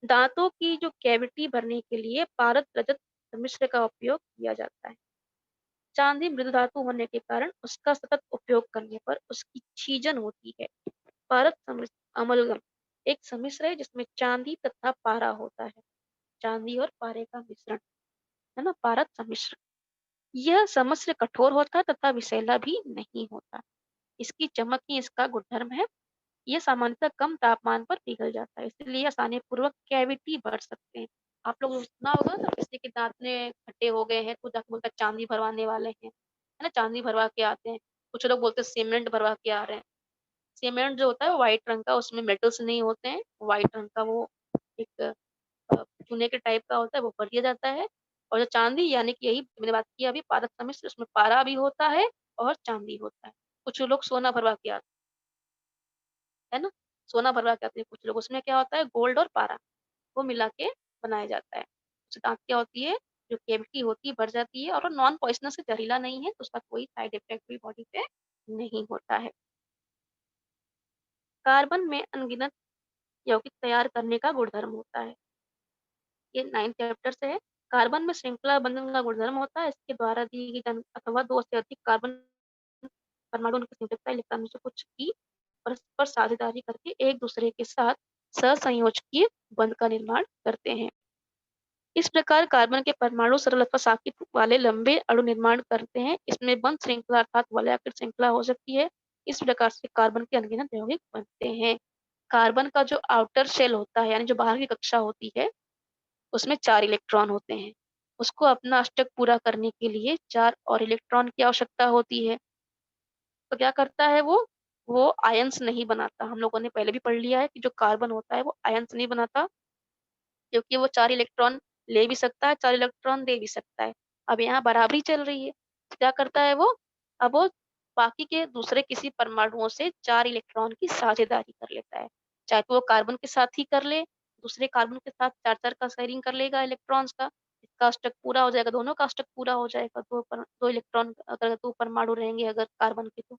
दांतों की जो कैविटी भरने के लिए पारद रजत मिश्र का उपयोग किया जाता है। चांदी मृदु धातु होने के कारण उसका सतत उपयोग करने पर उसकी छीजन होती है। पारद अमलगम एक सम्मिश्र है जिसमें चांदी तथा पारा होता है, चांदी और पारे का मिश्रण, है ना, पारद सम्मिश्र। यह सम्मिश्र कठोर होता है तथा विषैला भी नहीं होता। इसकी चमक ही इसका गुणधर्म है। ये सामान्यतः कम तापमान पर पिघल जाता है, इसलिए आसानी पूर्वक कैविटी भर सकते हैं। आप लोगों ने सुना होगा ना, किसी के दांत में खट्टे हो गए हैं तो जाके बोलता है चांदी भरवाने वाले हैं, है ना, चांदी भरवा के आते हैं। कुछ लोग बोलते हैं सीमेंट भरवा के आ रहे हैं। सीमेंट जो होता है वो व्हाइट रंग का, उसमें मेटल्स नहीं होते हैं, व्हाइट रंग का वो एक चूने के टाइप का होता है, वो भर दिया जाता है। और जो चांदी यानी कि यही मैंने बात की अभी पारक सम्मिश्र, उसमें पारा भी होता है और चांदी होता है। कुछ लोग सोना भरवा के आते है ना, सोना भरवा के आते हैं कुछ लोग, उसमें क्या होता है गोल्ड और पारा वो मिला के बनाया जाता है। उससे दाँत क्या होती है, जो कैविटी होती है भर जाती है और वो नॉन पॉइज़नस है, जहरीला नहीं है, तो उसका कोई साइड इफ़ेक्ट भी बॉडी पे नहीं होता है। कार्बन में अनगिनत यौगिक तैयार करने का गुणधर्म होता है। ये 9th चैप्टर से है। कार्बन में श्रृंखला बंधन का गुणधर्म होता है। इसके द्वारा दी गई अथवा 2 से अधिक कार्बन परमाणु उनकी संयोजकता इलेक्ट्रॉनों से कुछ की परस्पर साझेदारी करके एक दूसरे के साथ सहसंयोजकीय बंध का निर्माण करते हैं। इस प्रकार कार्बन के परमाणु सरल अथवा साकित वाले लंबे अणु निर्माण करते हैं। इसमें बंध श्रृंखला अर्थात वलयाकृत श्रृंखला हो सकती है। इस प्रकार से कार्बन के अनगिनत यौगिक बनते हैं। कार्बन का जो आउटर शेल होता है यानी जो बाहर की कक्षा होती है उसमें 4 इलेक्ट्रॉन होते हैं। उसको अपना अष्टक पूरा करने के लिए 4 और इलेक्ट्रॉन की आवश्यकता होती है। तो क्या करता है वो आयंस नहीं बनाता। हम लोगों ने पहले भी पढ़ लिया है कि जो कार्बन होता है वो आयंस नहीं बनाता, क्योंकि वो 4 इलेक्ट्रॉन ले भी सकता है, 4 इलेक्ट्रॉन दे भी सकता है। अब यहाँ बराबरी चल रही है, तो क्या करता है वो, अब वो बाकी के दूसरे किसी परमाणुओं से 4 इलेक्ट्रॉन की साझेदारी कर लेता है। चाहे तो वो कार्बन के साथ ही कर ले, दूसरे कार्बन के साथ 4-4 का शेयरिंग कर लेगा इलेक्ट्रॉन्स का, इसका अष्टक पूरा हो जाएगा, दोनों का अष्टक पूरा हो जाएगा, 2 इलेक्ट्रॉन अगर 2 परमाणु रहेंगे अगर कार्बन के तो।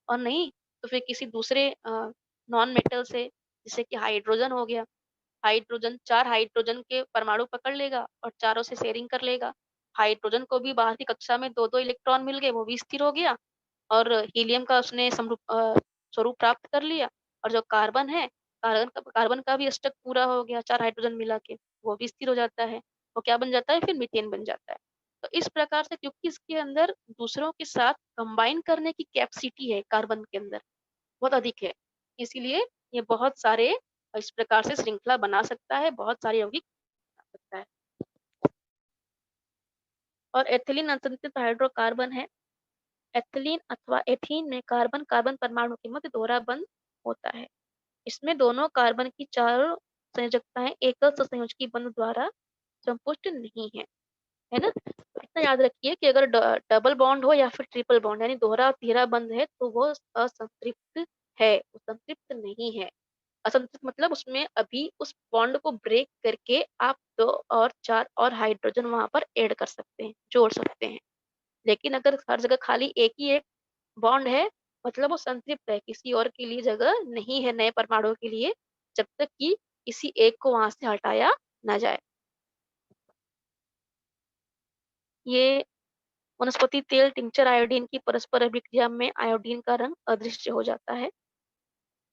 और नहीं, तो फिर किसी दूसरे नॉन मेटल से, जैसे कि हाइड्रोजन हो गया, हाइड्रोजन 4 हाइड्रोजन के परमाणु पकड़ लेगा और चारों से शेयरिंग कर लेगा। हाइड्रोजन को भी बाहर की कक्षा में 2-2 इलेक्ट्रॉन मिल गए, वो भी स्थिर हो गया और हीलियम का उसने स्वरूप प्राप्त कर लिया। और जो कार्बन है, कार्बन का भी अष्टक पूरा हो गया 4 हाइड्रोजन मिला के, वो भी स्थिर हो जाता है। वो क्या बन जाता है फिर मीथेन बन जाता है। तो इस प्रकार से क्योंकि इसके अंदर दूसरों के साथ कंबाइन करने की कैपेसिटी है कार्बन के अंदर, बहुत अधिक है। इसीलिए ये बहुत सारे इस प्रकार से श्रृंखला बना सकता है, बहुत सारे यौगिक बना सकता है। और एथिलीन असंतुलित हाइड्रोकार्बन है। एथिलीन अथवा एथीन में कार्बन-कार्बन परमाणु के मध्य दोहरा बंध होता है। इसमें दोनों कार्बन की चारों संयोजकताएं एकल सहसंयोजकी बंध द्वारा संपुष्ट नहीं है, है ना? तो इतना याद रखिए कि अगर डबल बॉन्ड हो या फिर ट्रिपल बॉन्ड यानी दोहरा और तिहरा बंध है तो वो असंतृप्त है, वो संतृप्त नहीं है। असंतुलित मतलब उसमें अभी उस बॉन्ड को ब्रेक करके आप 2 और 4 और हाइड्रोजन वहाँ पर ऐड कर सकते हैं, जोड़ सकते हैं। लेकिन अगर हर जगह खाली एक ही एक बॉन्ड है, मतलब वो संतृप्त है, किसी और के लिए जगह नहीं है नए परमाणु के लिए, जब तक कि किसी एक को वहाँ से हटाया ना जाए। ये वनस्पति तेल टिंचर आयोडीन की परस्पर अभिक्रिया में आयोडीन का रंग अदृश्य हो जाता है।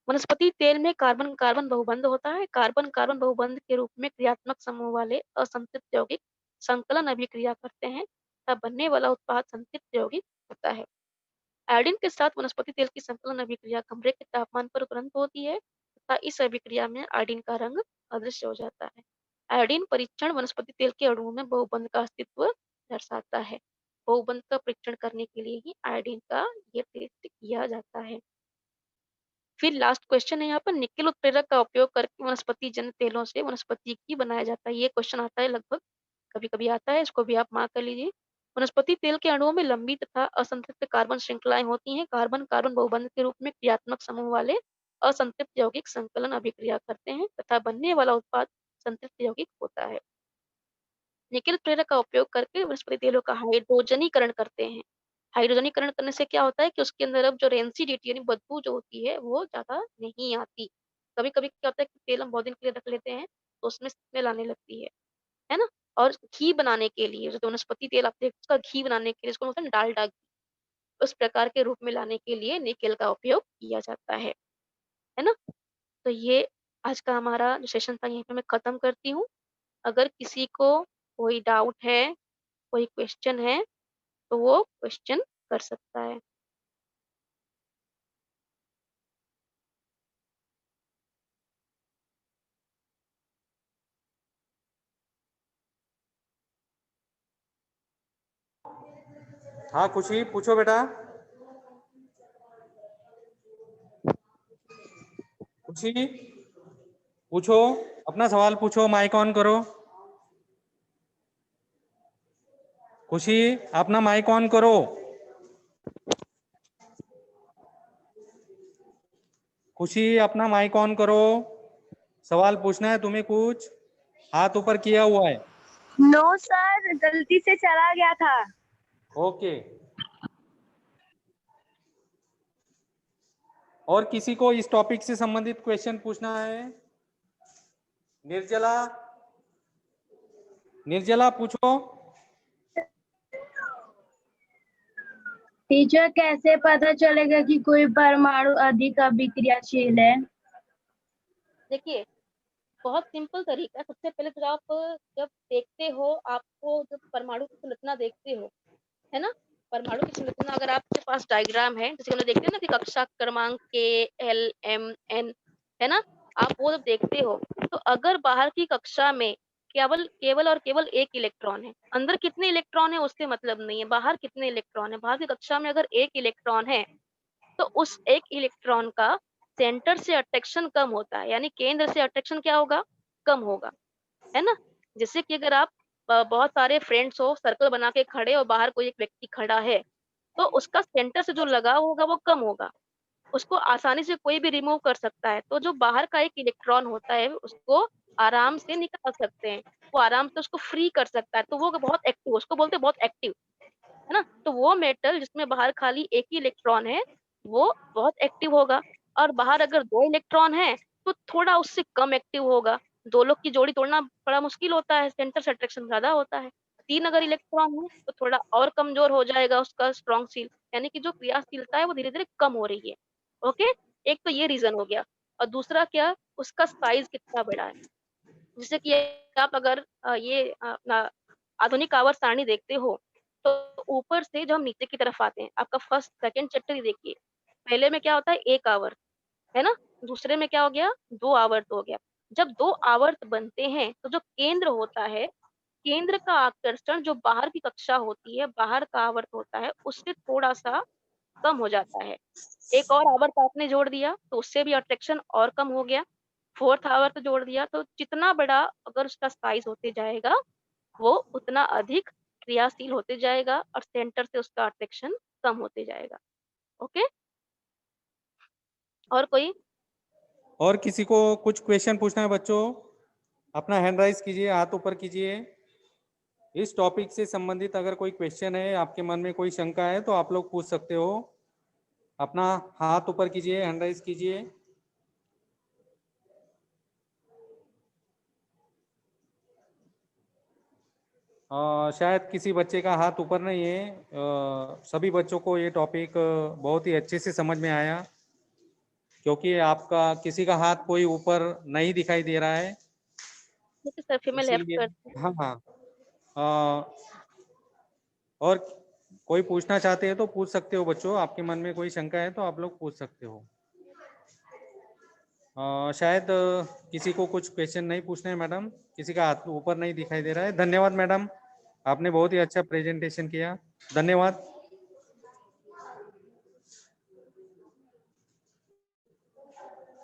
वनस्पति तेल में कार्बन-कार्बन बहुबंध होता है। कार्बन-कार्बन बहुबंध के रूप में क्रियात्मक समूह वाले असंतृप्त यौगिक संकलन अभिक्रिया करते हैं तब बनने वाला उत्पाद संतृप्त यौगिक होता है। आयोडीन के साथ वनस्पति तेल की संकलन अभिक्रिया कमरे के तापमान पर तुरंत होती है तथा इस अभिक्रिया में आयोडीन का रंग अदृश्य हो जाता है। आयोडीन परीक्षण वनस्पति तेल के अणुओं में बहुबंध का अस्तित्व दर्शाता है। बहुबंध का परीक्षण करने के लिए ही आयोडीन का ये टेस्ट किया जाता है। फिर लास्ट क्वेश्चन है यहाँ पर, निकेल उत्प्रेरक का उपयोग करके वनस्पति जन्य तेलों से वनस्पति घी बनाया जाता है। ये क्वेश्चन आता है लगभग, कभी-कभी आता है, इसको भी आप मार्क कर लीजिए। वनस्पति तेल के अणुओं में लंबी तथा असंतृप्त कार्बन श्रृंखलाएं होती हैं। कार्बन-कार्बन बहुबंध के रूप में क्रियात्मक समूह वाले असंतृप्त यौगिक संकलन अभिक्रिया करते हैं तथा बनने वाला उत्पाद संतृप्त यौगिक होता है। निकेल उत्प्रेरक का उपयोग करके वनस्पति तेलों का हाइड्रोजनीकरण करते हैं। हाइड्रोजनीकरण करने से क्या होता है कि उसके अंदर अब जो रेंसिडिटी यानी बदबू जो होती है वो ज़्यादा नहीं आती। कभी-कभी क्या होता है कि तेल हम बहुत दिन के लिए रख लेते हैं तो उसमें स्मेल आने लगती है ना? और घी बनाने के लिए जो वनस्पति तेल आप देखते उसका घी बनाने के लिए इसको बोलते हैं डालडा घी। उस प्रकार के रूप में लाने के लिए निकेल का उपयोग किया जाता है ना? तो ये आज का हमारा जो सेशन था यहीं पे मैं खत्म करती हूँ। अगर किसी को कोई डाउट है, कोई क्वेश्चन है तो वो क्वेश्चन कर सकता है। हाँ खुशी पूछो बेटा। खुशी पूछो, अपना सवाल पूछो, माइक ऑन करो। खुशी अपना माइक ऑन करो। खुशी अपना माइक ऑन करो। सवाल पूछना है तुम्हें कुछ? हाथ ऊपर किया हुआ है। नो सर, गलती से चला गया था। ओके। और किसी को इस टॉपिक से संबंधित क्वेश्चन पूछना है? निर्जला, निर्जला पूछो। टीचर, कैसे पता चलेगा कि कोई परमाणु अधिक अभिक्रियाशील है? देखिए, बहुत सिंपल तरीका है। सबसे पहले तो आप जब देखते हो, आपको जब परमाणु की संरचना देखते हो, है ना, परमाणु की संरचना अगर आपके पास डायग्राम है, जैसे हम लोग देखते हैं ना कि कक्षा क्रमांक KLMN, है ना, आप वो जब देखते हो तो अगर बाहर की कक्षा में केवल केवल और केवल एक इलेक्ट्रॉन है, अंदर कितने इलेक्ट्रॉन है उससे मतलब नहीं है, बाहर कितने इलेक्ट्रॉन है, बाहर की कक्षा में अगर एक इलेक्ट्रॉन है तो उस एक इलेक्ट्रॉन का सेंटर से अट्रैक्शन कम होता है, यानी केंद्र से अट्रैक्शन क्या होगा, कम होगा, है ना। जैसे कि अगर आप बहुत सारे फ्रेंड्स हो, सर्कल बना के खड़े और बाहर कोई एक व्यक्ति खड़ा है, तो उसका सेंटर से जो लगाव होगा वो कम होगा, उसको आसानी से कोई भी रिमूव कर सकता है। तो जो बाहर का एक इलेक्ट्रॉन होता है उसको आराम से निकाल सकते हैं, वो आराम से उसको फ्री कर सकता है, तो वो बहुत एक्टिव, उसको बोलते हैं बहुत एक्टिव, है ना। तो वो मेटल जिसमें बाहर खाली एक ही इलेक्ट्रॉन है वो बहुत एक्टिव होगा, और बाहर अगर दो इलेक्ट्रॉन है तो थोड़ा उससे कम एक्टिव होगा। दो लोग की जोड़ी तोड़ना बड़ा मुश्किल होता है, सेंटर से अट्रैक्शन ज्यादा होता है। तीन अगर इलेक्ट्रॉन है तो थोड़ा और कमजोर हो जाएगा उसका स्ट्रॉन्ग सील, यानी कि जो क्रियाशीलता है वो धीरे धीरे कम हो रही है। ओके, एक तो ये रीजन हो गया। और दूसरा क्या, उसका साइज कितना बड़ा है। जैसे कि आप अगर ये अपना आधुनिक आवर्त सारणी देखते हो, तो ऊपर से जब हम नीचे की तरफ आते हैं, आपका फर्स्ट सेकंड चैप्टर ही देखिए, पहले में क्या होता है, एक आवर्त, है ना, दूसरे में क्या हो गया, दो आवर्त हो गया। जब दो आवर्त बनते हैं तो जो केंद्र होता है, केंद्र का आकर्षण जो बाहर की कक्षा होती है, बाहर का आवर्त होता है, उससे थोड़ा सा कम हो जाता है। एक और आवर्त आपने जोड़ दिया तो उससे भी अट्रैक्शन और कम हो गया। फोर्थ आवर्त जोड़ दिया तो जितना बड़ा अगर उसका साइज होते जाएगा वो उतना अधिक क्रियाशील होते जाएगा और सेंटर से उसका अट्रैक्शन कम होते जाएगा। ओके, और कोई? और किसी को कुछ क्वेश्चन पूछना है बच्चों? अपना हैंड राइज कीजिए, हाथ ऊपर कीजिए। इस टॉपिक से संबंधित अगर कोई क्वेश्चन है, आपके मन में कोई शंका है तो आप लोग पूछ सकते हो। अपना हाथ ऊपर कीजिए, हैंड राइज कीजिए। शायद किसी बच्चे का हाथ ऊपर नहीं है। सभी बच्चों को ये टॉपिक बहुत ही अच्छे से समझ में आया, क्योंकि आपका किसी का हाथ कोई ऊपर नहीं दिखाई दे रहा है, ठीक है सर, फिर मैं लेफ्ट इसीलिए। करती हूँ। हाँ हाँ। और कोई पूछना चाहते हैं तो पूछ सकते हो बच्चों, आपके मन में कोई शंका है तो आप लोग पूछ सकते हो। शायद किसी को कुछ क्वेश्चन नहीं पूछने हैं मैडम, किसी का हाथ ऊपर नहीं दिखाई दे रहा है। धन्यवाद मैडम, आपने बहुत ही अच्छा प्रेजेंटेशन किया, धन्यवाद।